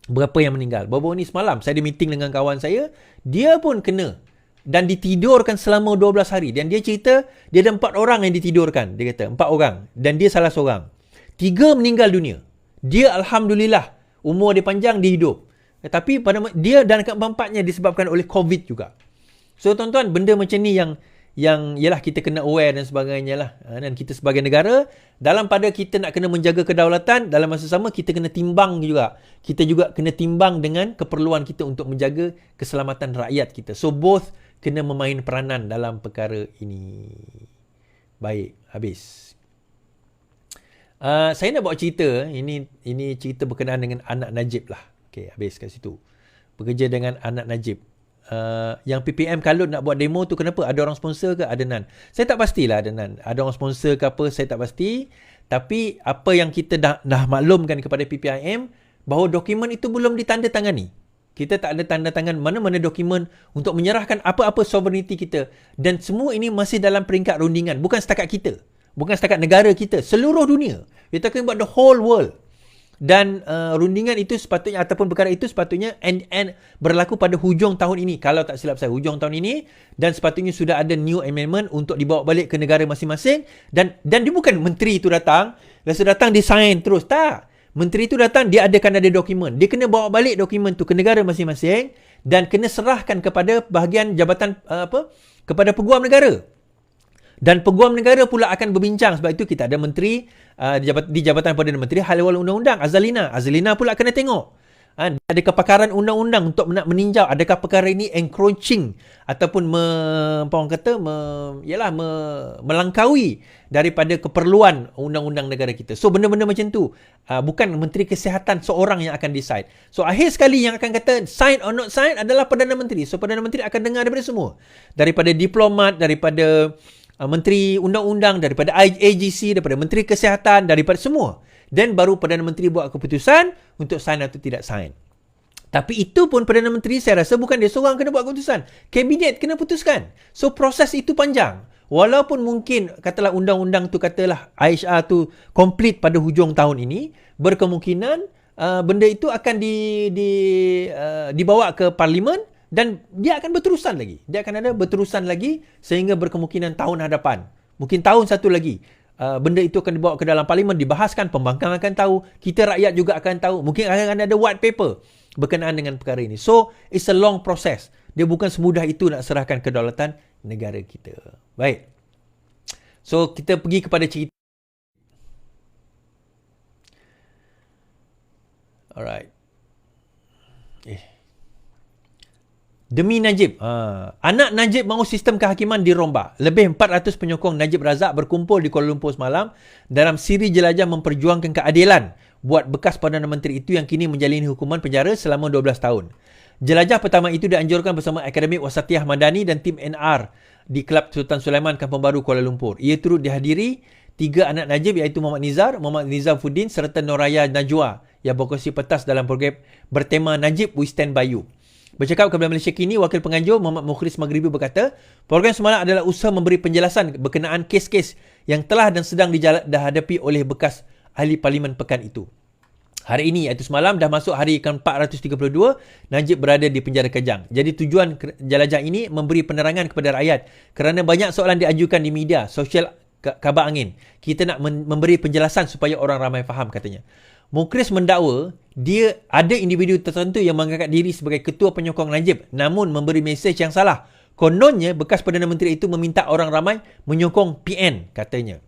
berapa yang meninggal. Baru ni semalam saya ada meeting dengan kawan saya, dia pun kena dan ditidurkan selama 12 hari. Dan dia cerita dia ada 4 orang yang ditidurkan. Dia kata 4 orang dan dia salah seorang. 3 meninggal dunia. Dia alhamdulillah umur dia panjang, dia hidup. Tapi pada dia dan keempat-empatnya disebabkan oleh COVID juga. So tuan-tuan, benda macam ni yang yalah kita kena aware dan sebagainya lah. Dan kita sebagai negara, dalam pada kita nak kena menjaga kedaulatan, dalam masa sama kita kena timbang juga. Kita juga kena timbang dengan keperluan kita untuk menjaga keselamatan rakyat kita. So both kena memain peranan dalam perkara ini. Baik, habis. Saya nak bawa cerita. Ini cerita berkenaan dengan anak Najib lah. Okey, habis kat situ. Bekerja dengan anak Najib. Yang PPM kalau nak buat demo tu kenapa? Ada orang sponsor ke? Ada nan? Saya tak pastilah ada nan. Ada orang sponsor ke apa? Saya tak pasti. Tapi apa yang kita dah maklumkan kepada PPIM bahawa dokumen itu belum ditandatangani. Kita tak ada tanda tangan mana-mana dokumen untuk menyerahkan apa-apa sovereignty kita. Dan semua ini masih dalam peringkat rundingan. Bukan setakat kita. Bukan setakat negara kita. Seluruh dunia. We're talking about the whole world. Dan rundingan itu sepatutnya ataupun perkara itu sepatutnya end berlaku pada hujung tahun ini. Kalau tak silap saya, hujung tahun ini. Dan sepatutnya sudah ada new amendment untuk dibawa balik ke negara masing-masing. Dan dia bukan menteri itu datang. Lepas datang dia sign terus. Tak. Menteri itu datang, dia ada dokumen. Dia kena bawa balik dokumen tu ke negara masing-masing dan kena serahkan kepada bahagian jabatan kepada peguam negara. Dan peguam negara pula akan berbincang. Sebab itu kita ada menteri di Jabatan Perdana Menteri Hal Ehwal Undang-Undang, Azalina pula kena tengok. Ada kepakaran undang-undang untuk nak meninjau adakah perkara ini encroaching ataupun melangkaui daripada keperluan undang-undang negara kita. So benda-benda macam tu bukan Menteri Kesihatan seorang yang akan decide. So akhir sekali yang akan kata sign or not sign adalah Perdana Menteri. So Perdana Menteri akan dengar daripada semua. Daripada diplomat, daripada Menteri Undang-Undang, daripada AGC, daripada Menteri Kesihatan, daripada semua. Dan baru Perdana Menteri buat keputusan untuk sign atau tidak sign. Tapi itu pun Perdana Menteri saya rasa bukan dia seorang kena buat keputusan. Kabinet kena putuskan. So proses itu panjang. Walaupun mungkin katalah undang-undang tu katalah IHR tu complete pada hujung tahun ini, berkemungkinan benda itu akan dibawa ke Parlimen dan dia akan berterusan lagi. Dia akan ada berterusan lagi sehingga berkemungkinan tahun hadapan. Mungkin tahun satu lagi. Benda itu akan dibawa ke dalam Parlimen, dibahaskan, pembangkang akan tahu, kita rakyat juga akan tahu. Mungkin akan ada white paper berkenaan dengan perkara ini. So, it's a long process. Dia bukan semudah itu nak serahkan kedaulatan negara kita. Baik. So, kita pergi kepada cerita. Alright. Demi Najib. Anak Najib mahu sistem kehakiman dirombak. Lebih 400 penyokong Najib Razak berkumpul di Kuala Lumpur semalam dalam siri jelajah memperjuangkan keadilan buat bekas Perdana Menteri itu yang kini menjalani hukuman penjara selama 12 tahun. Jelajah pertama itu dianjurkan bersama Akademik Wasatiyah Madani dan tim NR di Kelab Sultan Sulaiman Kampung Baru Kuala Lumpur. Ia turut dihadiri 3 anak Najib iaitu Muhammad Nizam Fuddin serta Noraya Najwa yang berkongsi petas dalam program bertema Najib We Stand By You. Bercakap kepada Malaysia Kini, Wakil Penganjur Muhammad Mukhris Maghribi berkata, program semalam adalah usaha memberi penjelasan berkenaan kes-kes yang telah dan sedang dihadapi oleh bekas ahli parlimen pekan itu. Hari ini, iaitu semalam, dah masuk hari ke-432, Najib berada di penjara Kajang. Jadi tujuan jelajah ini memberi penerangan kepada rakyat kerana banyak soalan diajukan di media, sosial kabar angin. Kita nak memberi penjelasan supaya orang ramai faham, katanya. Mukhris mendakwa dia ada individu tertentu yang mengangkat diri sebagai ketua penyokong Najib namun memberi mesej yang salah. Kononnya bekas Perdana Menteri itu meminta orang ramai menyokong PN, katanya.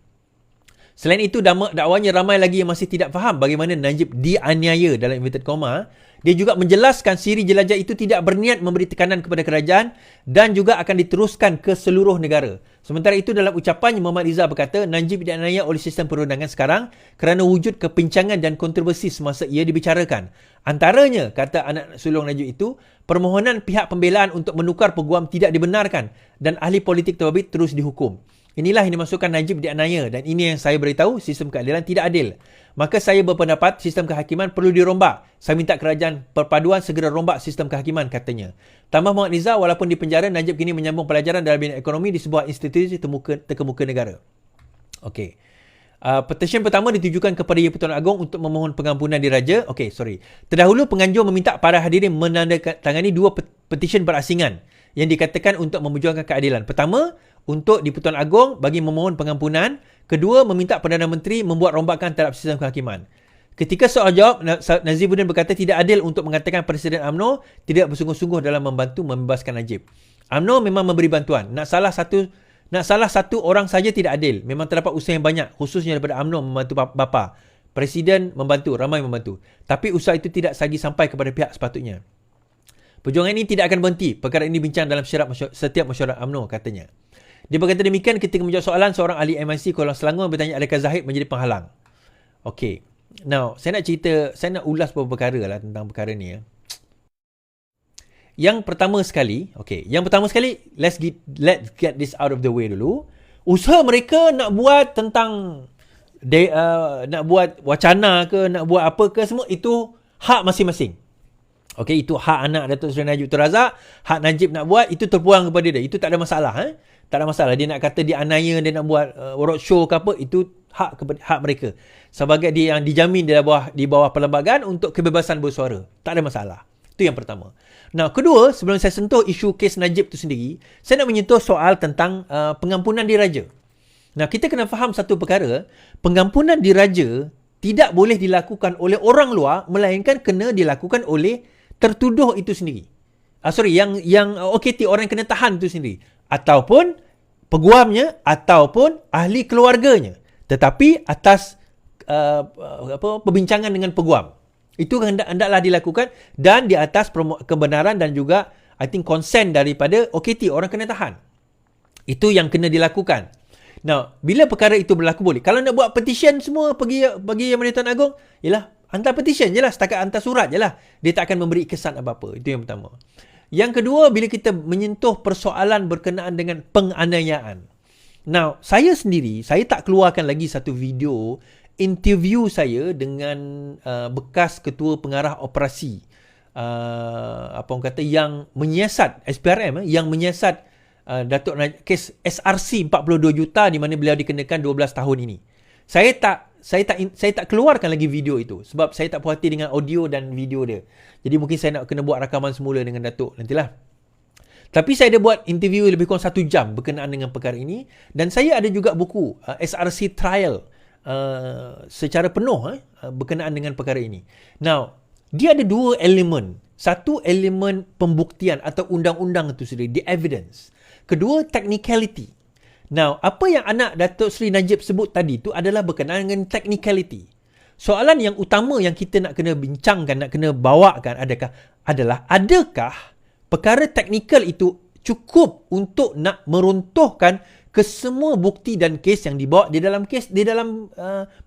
Selain itu, dakwanya ramai lagi yang masih tidak faham bagaimana Najib dianiaya dalam inverted comma. Dia juga menjelaskan siri jelajah itu tidak berniat memberi tekanan kepada kerajaan dan juga akan diteruskan ke seluruh negara. Sementara itu, dalam ucapannya, Muhammad Rizal berkata, Najib dianiaya oleh sistem perundangan sekarang kerana wujud kepincangan dan kontroversi semasa ia dibicarakan. Antaranya, kata anak sulung Najib itu, permohonan pihak pembelaan untuk menukar peguam tidak dibenarkan dan ahli politik terbabit terus dihukum. Inilah yang dimasukkan Najib dianiaya dan ini yang saya beritahu sistem keadilan tidak adil. Maka saya berpendapat sistem kehakiman perlu dirombak. Saya minta kerajaan perpaduan segera rombak sistem kehakiman, katanya. Tambah Muhammad Niza, walaupun di penjara, Najib kini menyambung pelajaran dalam bidang ekonomi di sebuah institusi terkemuka negara. Okey. Petisian pertama ditujukan kepada Yang Pertuan Agong untuk memohon pengampunan diraja. Terdahulu penganjur meminta para hadirin menandatangani dua petisyen berasingan yang dikatakan untuk memperjuangkan keadilan. Pertama, untuk di Pertuan Agong bagi memohon pengampunan. Kedua, meminta Perdana Menteri membuat rombakan terhadap sistem kehakiman. Ketika soal jawab, Nazibuddin berkata tidak adil untuk mengatakan Presiden UMNO tidak bersungguh-sungguh dalam membantu membebaskan Najib. UMNO memang memberi bantuan. Nak salah satu orang saja tidak adil. Memang terdapat usaha yang banyak, khususnya daripada UMNO membantu bapa. Presiden membantu, ramai membantu. Tapi usaha itu tidak lagi sampai kepada pihak sepatutnya. Perjuangan ini tidak akan berhenti. Perkara ini bincang dalam setiap mesyuarat UMNO, katanya. Dia berkata demikian ketika menjawab soalan seorang ahli MIC Kuala Selangor bertanya adakah Zahid menjadi penghalang. Okey. Now, saya nak ulas beberapa perkara lah tentang perkara ni ya. Yang pertama sekali, let's get this out of the way dulu. Usaha mereka nak buat tentang nak buat wacana ke, nak buat apa ke, semua itu hak masing-masing. Okey, itu hak anak Datuk Seri Najib Tun Razak, hak Najib nak buat, itu terpuang kepada dia. Itu tak ada masalah. Tak ada masalah. Dia nak kata dia aniaya, dia nak buat roadshow ke apa, itu hak mereka. Sebagai dia yang dijamin di bawah perlembagaan untuk kebebasan bersuara. Tak ada masalah. Itu yang pertama. Nah, kedua, sebelum saya sentuh isu kes Najib tu sendiri, saya nak menyentuh soal tentang pengampunan diraja. Nah, kita kena faham satu perkara, pengampunan diraja tidak boleh dilakukan oleh orang luar, melainkan kena dilakukan oleh tertuduh itu sendiri. Yang OKT, orang yang kena tahan itu sendiri. Ataupun peguamnya, ataupun ahli keluarganya. Tetapi atas perbincangan dengan peguam. Itu hendaklah dilakukan dan di atas kebenaran dan juga I think consent daripada OKT, orang kena tahan. Itu yang kena dilakukan. Now, bila perkara itu berlaku boleh. Kalau nak buat petition semua bagi Yang Pertuan Agong, ialah hantar petition je lah, setakat hantar surat je lah. Dia tak akan memberi kesan apa-apa. Itu yang pertama. Yang kedua, bila kita menyentuh persoalan berkenaan dengan penganiayaan. Now, saya sendiri, saya tak keluarkan lagi satu video interview saya dengan bekas ketua pengarah operasi yang menyiasat SPRM, yang menyiasat Datuk kes SRC 42 juta di mana beliau dikenakan 12 tahun ini. Saya tak keluarkan lagi video itu sebab saya tak puas hati dengan audio dan video dia. Jadi mungkin saya nak kena buat rakaman semula dengan Datuk nantilah. Tapi saya ada buat interview lebih kurang 1 jam berkenaan dengan perkara ini dan saya ada juga buku SRC trial secara penuh berkenaan dengan perkara ini. Now, dia ada dua elemen. Satu, elemen pembuktian atau undang-undang itu sendiri, the evidence. Kedua, technicality. Now, apa yang anak Datuk Seri Najib sebut tadi itu adalah berkenaan dengan technicality. Soalan yang utama yang kita nak kena bincangkan, nak kena bawakan adalah adakah perkara teknikal itu cukup untuk nak meruntuhkan kesemua bukti dan kes yang dibawa di dalam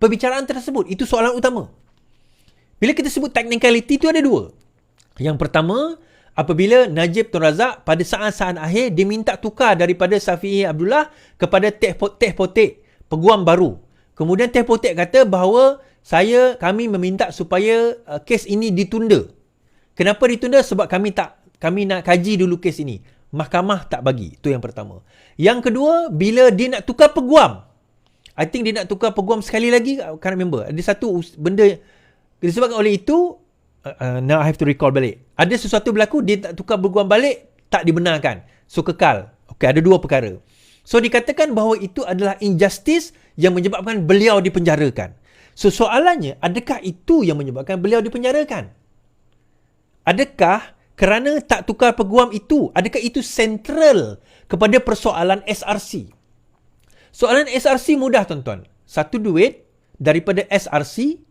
perbicaraan tersebut. Itu soalan utama. Bila kita sebut technicality itu ada dua. Yang pertama, apabila Najib Tun Razak pada saat-saat akhir diminta tukar daripada Safi'i Abdullah kepada Teh Potek, peguam baru. Kemudian Teh Potek kata bahawa kami meminta supaya kes ini ditunda. Kenapa ditunda? Sebab kami nak kaji dulu kes ini. Mahkamah tak bagi. Itu yang pertama. Yang kedua, bila dia nak tukar peguam. I think dia nak tukar peguam sekali lagi. I can't remember. Ada satu benda disebabkan oleh itu. Now I have to recall balik. Ada sesuatu berlaku, dia tak tukar peguam balik, tak dibenarkan. So kekal. Okay, ada dua perkara. So dikatakan bahawa itu adalah injustice yang menyebabkan beliau dipenjarakan. So soalannya, adakah itu yang menyebabkan beliau dipenjarakan? Adakah kerana tak tukar peguam itu, adakah itu sentral kepada persoalan SRC? Soalan SRC mudah, tuan-tuan. Satu duit daripada SRC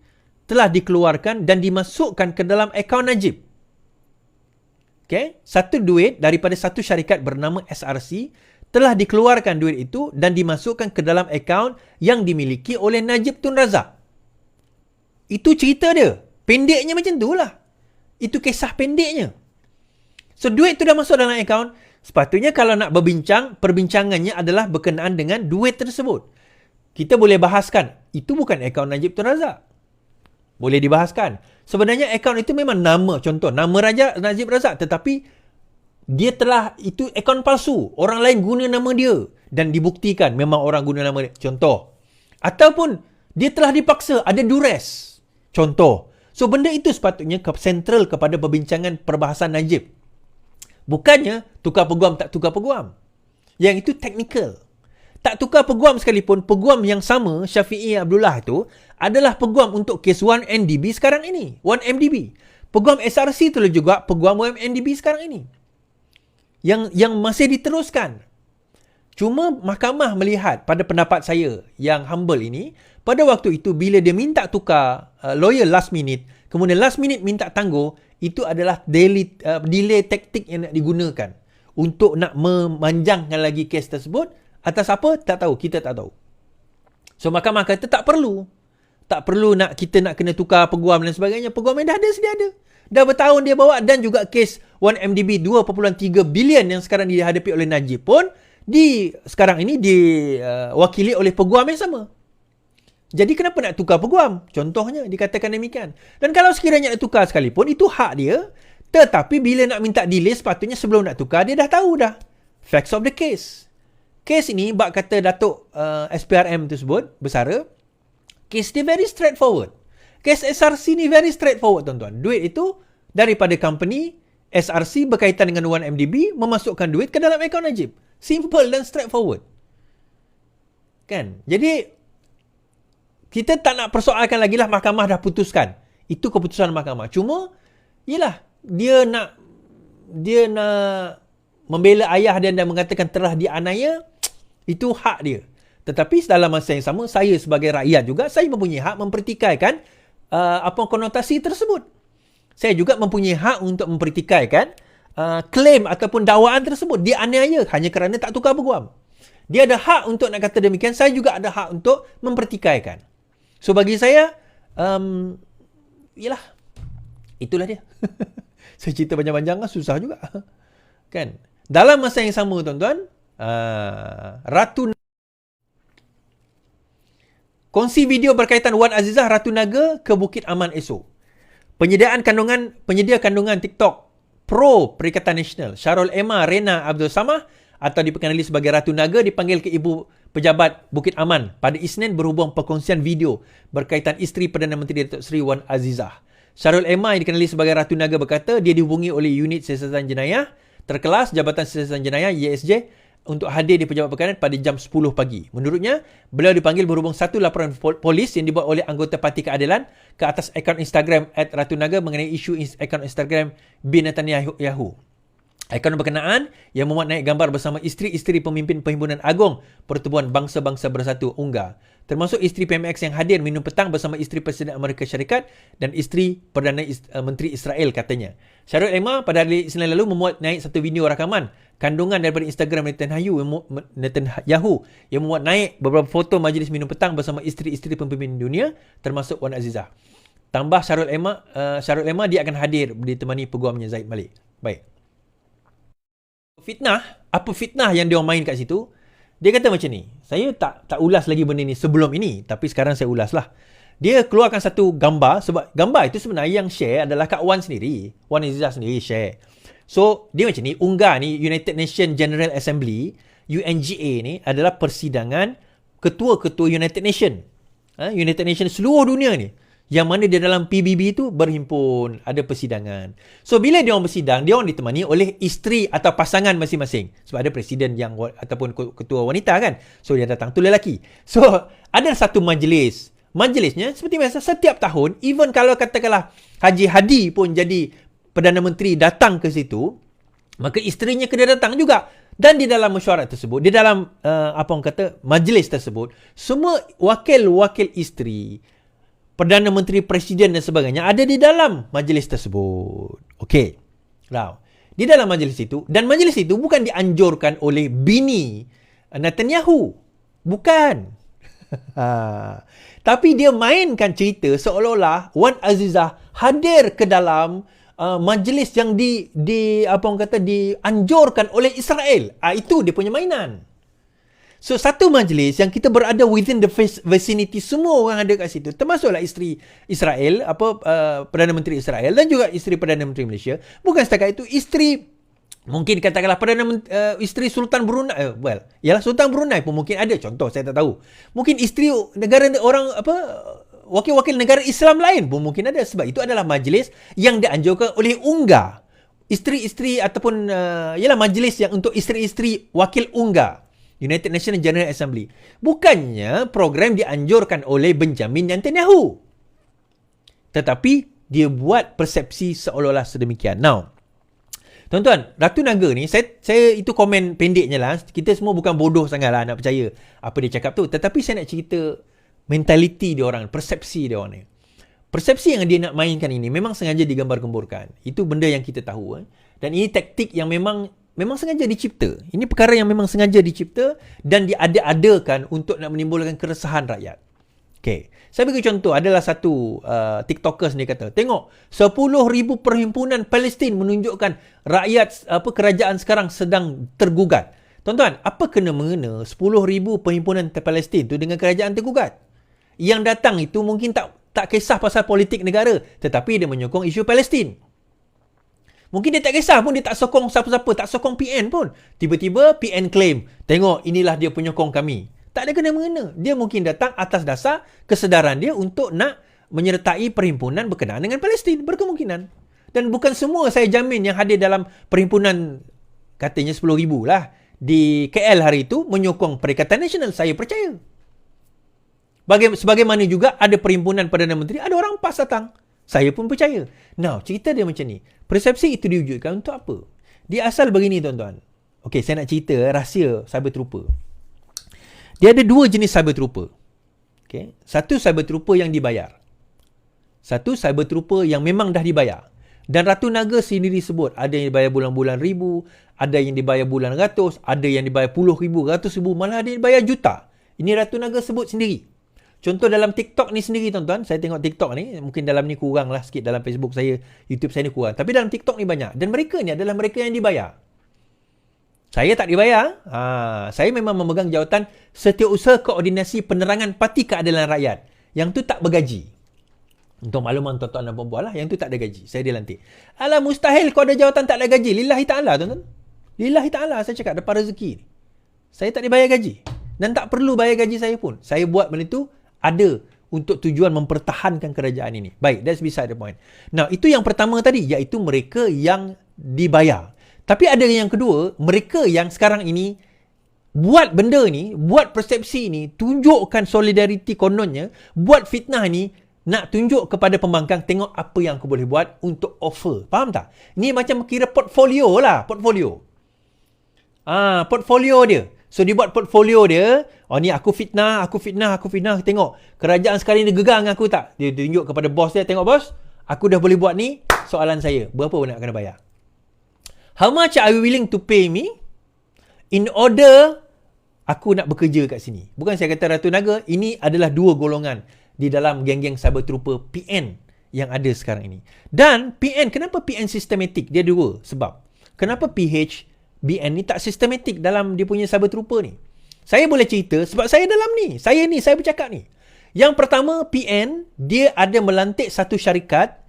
telah dikeluarkan dan dimasukkan ke dalam akaun Najib. Okay? Satu duit daripada satu syarikat bernama SRC telah dikeluarkan duit itu dan dimasukkan ke dalam akaun yang dimiliki oleh Najib Tun Razak. Itu cerita dia. Pendeknya macam itulah. Itu kisah pendeknya. So, duit tu dah masuk dalam akaun. Sepatutnya kalau nak berbincang, perbincangannya adalah berkenaan dengan duit tersebut. Kita boleh bahaskan, itu bukan akaun Najib Tun Razak. Boleh dibahaskan. Sebenarnya akaun itu memang nama, contoh, nama Raja Najib Razak, tetapi dia telah, itu akaun palsu. Orang lain guna nama dia. Dan dibuktikan memang orang guna nama dia. Contoh. Ataupun, dia telah dipaksa, ada duress. Contoh. So, benda itu sepatutnya sentral kepada perbincangan perbahasan Najib. Bukannya tukar peguam tak tukar peguam. Yang itu teknikal. Tak tukar peguam sekalipun, peguam yang sama, Syafi'i Abdullah itu, adalah peguam untuk kes 1MDB sekarang ini. 1MDB. Peguam SRC itu juga peguam 1MDB sekarang ini. Yang masih diteruskan. Cuma mahkamah melihat pada pendapat saya yang humble ini, pada waktu itu bila dia minta tukar lawyer last minute, kemudian last minute minta tangguh, itu adalah delay taktik yang nak digunakan untuk nak memanjangkan lagi kes tersebut. Atas apa? Tak tahu. Kita tak tahu. So, mahkamah kata tak perlu. Tak perlu kita nak kena tukar peguam dan sebagainya. Peguam yang dah ada, sedia ada. Dah bertahun dia bawa, dan juga kes 1MDB 2.3 bilion yang sekarang dihadapi oleh Najib pun sekarang ini diwakili oleh peguam yang sama. Jadi kenapa nak tukar peguam? Contohnya dikatakan demikian. Dan kalau sekiranya nak tukar sekalipun, itu hak dia. Tetapi bila nak minta delay, sepatutnya sebelum nak tukar, dia dah tahu dah. Facts of the case. Kes ini, bak kata Datuk SPRM tersebut, bersara, kes dia very straightforward. Kes SRC ni very straightforward, tuan-tuan. Duit itu daripada company SRC berkaitan dengan 1MDB, memasukkan duit ke dalam akaun Najib. Simple dan straightforward. Kan? Jadi, kita tak nak persoalkan lagi lah, mahkamah dah putuskan. Itu keputusan mahkamah. Cuma, yelah, dia nak membela ayah dia dan mengatakan telah dianiaya, itu hak dia. Tetapi dalam masa yang sama, saya sebagai rakyat juga, saya mempunyai hak mempertikaikan konotasi tersebut. Saya juga mempunyai hak untuk mempertikaikan klaim ataupun dakwaan tersebut. Dia aniaya hanya kerana tak tukar peguam. Dia ada hak untuk nak kata demikian, saya juga ada hak untuk mempertikaikan. So, bagi saya, yelah, itulah dia. Saya cerita panjang-panjang kan susah juga. Kan? Dalam masa yang sama, tuan-tuan, Ratu kongsi video berkaitan Wan Azizah Ratu Naga ke Bukit Aman esok. Penyedia kandungan TikTok Pro Perikatan Nasional Syarul Emma Rena Abdul Samah atau dikenali sebagai Ratu Naga dipanggil ke Ibu Pejabat Bukit Aman pada Isnin berhubung perkongsian video berkaitan isteri Perdana Menteri Datuk Seri Wan Azizah. Syarul Emma yang dikenali sebagai Ratu Naga berkata dia dihubungi oleh Unit Siasatan Jenayah terkelas Jabatan Siasatan Jenayah USJ untuk hadir di pejabat perkara pada jam 10 pagi. Menurutnya, beliau dipanggil berhubung satu laporan polis yang dibuat oleh anggota Parti Keadilan ke atas akaun Instagram @RatuNaga mengenai isu akaun Instagram bin Netanyahu. Akaun berkenaan yang memuat naik gambar bersama isteri-isteri pemimpin Perhimpunan Agung Pertubuhan Bangsa-Bangsa Bersatu UNGA, termasuk isteri PMX yang hadir minum petang bersama isteri Presiden Amerika Syarikat dan isteri Perdana Menteri Israel katanya. Syarul Emma pada hari Isnin lalu memuat naik satu video rakaman kandungan daripada Instagram Netanyahu yang memuat naik beberapa foto majlis minum petang bersama isteri-isteri pemimpin dunia termasuk Wan Azizah. Tambah Syarul Emma dia akan hadir ditemani peguamnya Zaid Malik. Baik. Fitnah, apa fitnah yang dia main kat situ? Dia kata macam ni. Saya tak ulas lagi benda ni sebelum ini, tapi sekarang saya ulas lah. Dia keluarkan satu gambar, sebab gambar itu sebenarnya yang share adalah Kak Wan sendiri. Wan Azizah sendiri share. So, dia macam ni, UNGA ni, United Nations General Assembly, UNGA ni adalah persidangan ketua-ketua United Nations. United Nations seluruh dunia ni. Yang mana di dalam PBB tu berhimpun, ada persidangan. So, bila dia orang bersidang, dia orang ditemani oleh isteri atau pasangan masing-masing. Sebab ada presiden yang ataupun ketua wanita kan. So, dia datang tu lelaki. So, ada satu majlis. Majlisnya seperti biasa setiap tahun, even kalau katakanlah Haji Hadi pun jadi Perdana Menteri datang ke situ, maka isterinya kena datang juga. Dan di dalam mesyuarat tersebut, di dalam majlis tersebut, semua wakil-wakil isteri, Perdana Menteri, Presiden dan sebagainya ada di dalam majlis tersebut. Okey. Now, di dalam majlis itu, dan majlis itu bukan dianjurkan oleh bini Netanyahu. Bukan. Tapi dia mainkan cerita seolah-olah Wan Azizah hadir ke dalam majlis yang apa orang kata dianjurkan oleh Israel. Itu dia punya mainan. So satu majlis yang kita berada within the vicinity, semua orang ada kat situ, termasuklah isteri Israel, Perdana Menteri Israel dan juga isteri Perdana Menteri Malaysia. Bukan setakat itu, isteri mungkin katakanlah isteri Sultan Brunei, Sultan Brunei pun mungkin ada, contoh saya tak tahu. Mungkin isteri negara orang wakil-wakil negara Islam lain pun mungkin ada, sebab itu adalah majlis yang dianjurkan oleh UNGA. Isteri-isteri ataupun majlis yang untuk isteri-isteri wakil UNGA, United Nations General Assembly. Bukannya program dianjurkan oleh Benjamin Netanyahu. Tetapi dia buat persepsi seolah-olah sedemikian. Now, tuan-tuan, Ratu Naga ni, saya itu komen pendeknya lah. Kita semua bukan bodoh sangat lah nak percaya apa dia cakap tu. Tetapi saya nak cerita mentaliti dia orang, persepsi dia orang ni. Persepsi yang dia nak mainkan ini memang sengaja digambar-gemburkan. Itu benda yang kita tahu. Dan ini taktik yang memang sengaja dicipta. Ini perkara yang memang sengaja dicipta dan diada-adakan untuk nak menimbulkan keresahan rakyat. Okay. Saya bagi contoh, adalah satu TikTokers ni kata, tengok 10,000 perhimpunan Palestin menunjukkan kerajaan sekarang sedang tergugat. Tuan-tuan, apa kena-mengena 10,000 perhimpunan Palestin tu dengan kerajaan tergugat? Yang datang itu mungkin tak kisah pasal politik negara, tetapi dia menyokong isu Palestin. Mungkin dia tak kisah pun, dia tak sokong siapa-siapa, tak sokong PN pun. Tiba-tiba PN claim, tengok inilah dia penyokong kami. Tak ada kena-mengena. Dia mungkin datang atas dasar kesedaran dia untuk nak menyertai perhimpunan berkenaan dengan Palestin. Berkemungkinan. Dan bukan semua saya jamin yang hadir dalam perhimpunan, katanya 10,000 lah, di KL hari itu menyokong Perikatan Nasional. Saya percaya. Sebagaimana juga ada perhimpunan Perdana Menteri, ada orang PAS datang. Saya pun percaya. Now, cerita dia macam ni. Persepsi itu diwujudkan untuk apa? Dia asal begini, tuan-tuan. Okey, saya nak cerita rahsia cyber trooper. Dia ada dua jenis cyber trooper. Okay. Satu cyber trooper yang dibayar. Satu cyber trooper yang memang dah dibayar. Dan Ratu Naga sendiri sebut, ada yang dibayar bulan-bulan ribu, ada yang dibayar bulan ratus, ada yang dibayar puluh ribu, ratus ribu, malah ada yang dibayar juta. Ini Ratu Naga sebut sendiri. Contoh dalam TikTok ni sendiri, tuan-tuan. Saya tengok TikTok ni, mungkin dalam ni kurang lah sikit, dalam Facebook saya, YouTube saya ni kurang. Tapi dalam TikTok ni banyak. Dan mereka ni adalah mereka yang dibayar. Saya tak dibayar. Saya memang memegang jawatan Setiausaha Koordinasi Penerangan Parti Keadilan Rakyat. Yang tu tak bergaji. Untuk makluman tuan-tuan dan puan-puan lah, yang tu tak ada gaji. Saya dilantik. Alah, mustahil kau ada jawatan tak ada gaji. Lillahi ta'ala, tuan-tuan. Lillahi ta'ala, saya cakap, dapat rezeki. Saya tak dibayar gaji. Dan tak perlu bayar gaji saya pun. Saya buat benda tu ada untuk tujuan mempertahankan kerajaan ini. Baik, that's beside the point. Now, itu yang pertama tadi, iaitu mereka yang dibayar. Tapi ada yang kedua, mereka yang sekarang ini buat benda ni, buat persepsi ni, tunjukkan solidariti kononnya, buat fitnah ni, nak tunjuk kepada pembangkang, tengok apa yang aku boleh buat untuk offer. Faham tak? Ni macam kira portfolio lah, portfolio. Portfolio dia. So, dia buat portfolio dia. Oh, ni aku fitnah. Tengok, kerajaan sekarang ni gegang aku tak? Dia tunjuk kepada bos dia. Tengok bos, aku dah boleh buat ni. Soalan saya, berapa nak kena bayar? How much are you willing to pay me in order aku nak bekerja kat sini? Bukan saya kata Ratu Naga. Ini adalah dua golongan di dalam geng-geng cyber trooper PN yang ada sekarang ini. Dan PN, kenapa PN sistematik? Dia dua sebab. Kenapa PH BN ni tak sistematik dalam dia punya cyber trooper ni? Saya boleh cerita sebab saya dalam ni. Saya bercakap ni. Yang pertama, PN, dia ada melantik satu syarikat.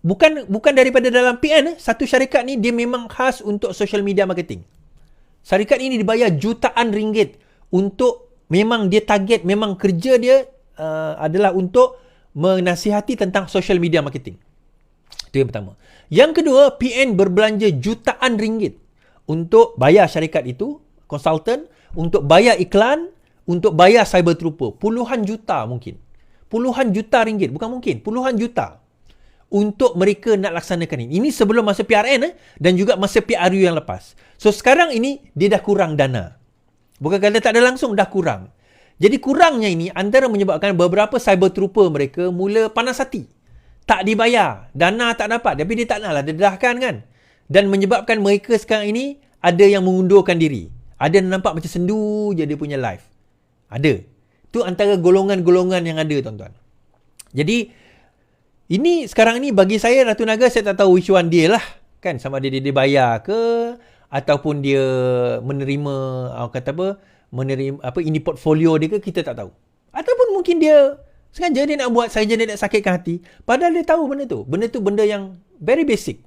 Bukan daripada dalam PN. Satu syarikat ni dia memang khas untuk social media marketing. Syarikat ini dibayar jutaan ringgit untuk, memang dia target, memang kerja dia adalah untuk menasihati tentang social media marketing. Itu yang pertama. Yang kedua, PN berbelanja jutaan ringgit untuk bayar syarikat itu, konsultan, untuk bayar iklan, untuk bayar cyber trooper. Puluhan juta mungkin. Puluhan juta ringgit. Bukan mungkin. Puluhan juta. Untuk mereka nak laksanakan ini. Ini sebelum masa PRN dan juga masa PRU yang lepas. So, sekarang ini, dia dah kurang dana. Bukan kata tak ada langsung, dah kurang. Jadi, kurangnya ini antara menyebabkan beberapa cyber trooper mereka mula panas hati. Tak dibayar. Dana tak dapat. Tapi dia tak nak lah. Dia dedahkan kan. Dan menyebabkan mereka sekarang ini ada yang mengundurkan diri. Ada yang nampak macam sendu je dia punya live. Ada. Itu antara golongan-golongan yang ada, tuan-tuan. Jadi, Ini sekarang ni bagi saya Ratu Naga, saya tak tahu which one dia lah. Kan sama dia bayar ke ataupun dia menerima kata apa, menerima apa ini portfolio dia ke, kita tak tahu. Ataupun mungkin dia sengaja dia nak buat saja, dia nak sakitkan hati. Padahal dia tahu benda tu. Benda tu benda yang very basic.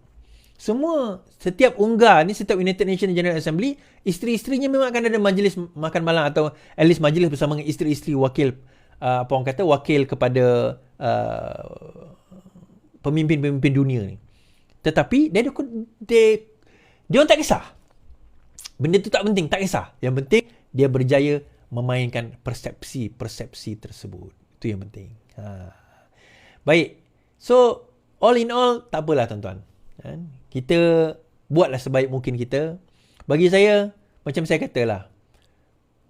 Setiap unggah ni, setiap United Nations General Assembly, isteri-isterinya memang akan ada majlis makan malam atau at least majlis bersama dengan isteri-isteri wakil, apa orang kata, wakil kepada pemimpin-pemimpin dunia ni. Tetapi dia orang tak kisah. Benda tu tak penting, tak kisah. Yang penting dia berjaya memainkan persepsi tersebut. Itu yang penting. Baik. So, all in all, tak apalah tuan-tuan. Kita buatlah sebaik mungkin kita. Bagi saya, macam saya katalah,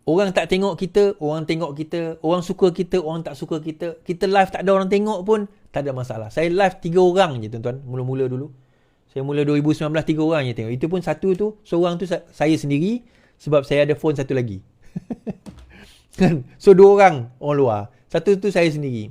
orang tak tengok kita, orang tengok kita, orang suka kita, orang tak suka kita. Kita live tak ada orang tengok pun, tak ada masalah. Saya live 3 orang je tuan-tuan, mula-mula dulu. Saya mula 2019, 3 orang je tengok. Itu pun seorang tu saya sendiri, sebab saya ada phone satu lagi. So 2 orang luar. Satu tu saya sendiri.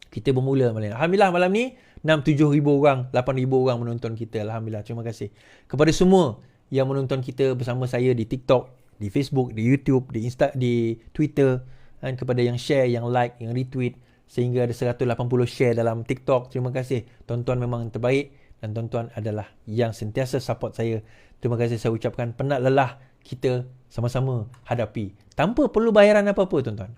Kita bermula malam. Alhamdulillah malam ni 6-7 ribu orang, 8 ribu orang menonton kita. Alhamdulillah, terima kasih kepada semua yang menonton kita bersama saya di TikTok, di Facebook, di YouTube, di Twitter, dan kepada yang share, yang like, yang retweet, sehingga ada 180 share dalam TikTok. Terima kasih. Tuan-tuan memang terbaik dan tuan-tuan adalah yang sentiasa support saya. Terima kasih saya ucapkan. Penat lelah kita sama-sama hadapi tanpa perlu bayaran apa-apa tuan-tuan.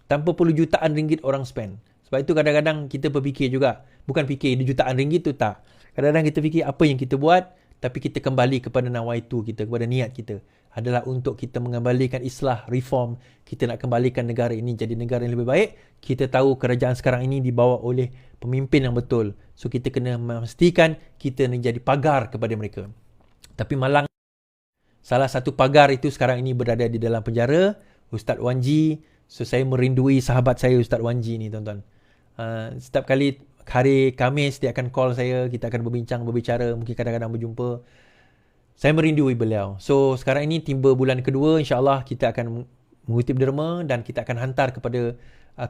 Tanpa perlu jutaan ringgit orang spend. Sebab itu kadang-kadang kita berfikir juga, bukan fikir jutaan ringgit tu tak. Kadang-kadang kita fikir apa yang kita buat, tapi kita kembali kepada nawaitu kita, kepada niat kita adalah untuk kita mengembalikan islah, reform. Kita nak kembalikan negara ini jadi negara yang lebih baik. Kita tahu kerajaan sekarang ini dibawa oleh pemimpin yang betul. So kita kena memastikan kita ni jadi pagar kepada mereka. Tapi malang, salah satu pagar itu sekarang ini berada di dalam penjara, Ustaz Wan Ji. So saya merindui sahabat saya Ustaz Wan Ji ni tuan-tuan. Setiap kali hari Khamis dia akan call saya, kita akan berbicara, mungkin kadang-kadang berjumpa. Saya merindui beliau. So sekarang ini tiba bulan kedua, insya-Allah kita akan mengutip derma dan kita akan hantar kepada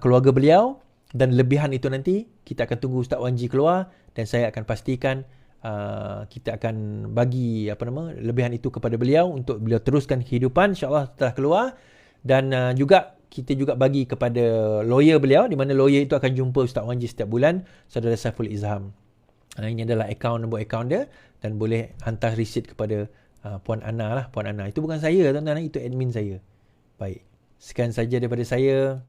keluarga beliau, dan lebihan itu nanti kita akan tunggu Ustaz Wan Ji keluar dan saya akan pastikan kita akan bagi lebihan itu kepada beliau untuk beliau teruskan kehidupan insya-Allah setelah keluar. Dan juga kita juga bagi kepada lawyer beliau, di mana lawyer itu akan jumpa Ustaz Wan Ji setiap bulan, Saudara Saiful Izham. Ini adalah nombor akaun dia, dan boleh hantar receipt kepada Puan Ana lah. Puan Ana itu bukan saya tuan-tuan, itu admin saya. Baik, sekian saja daripada saya.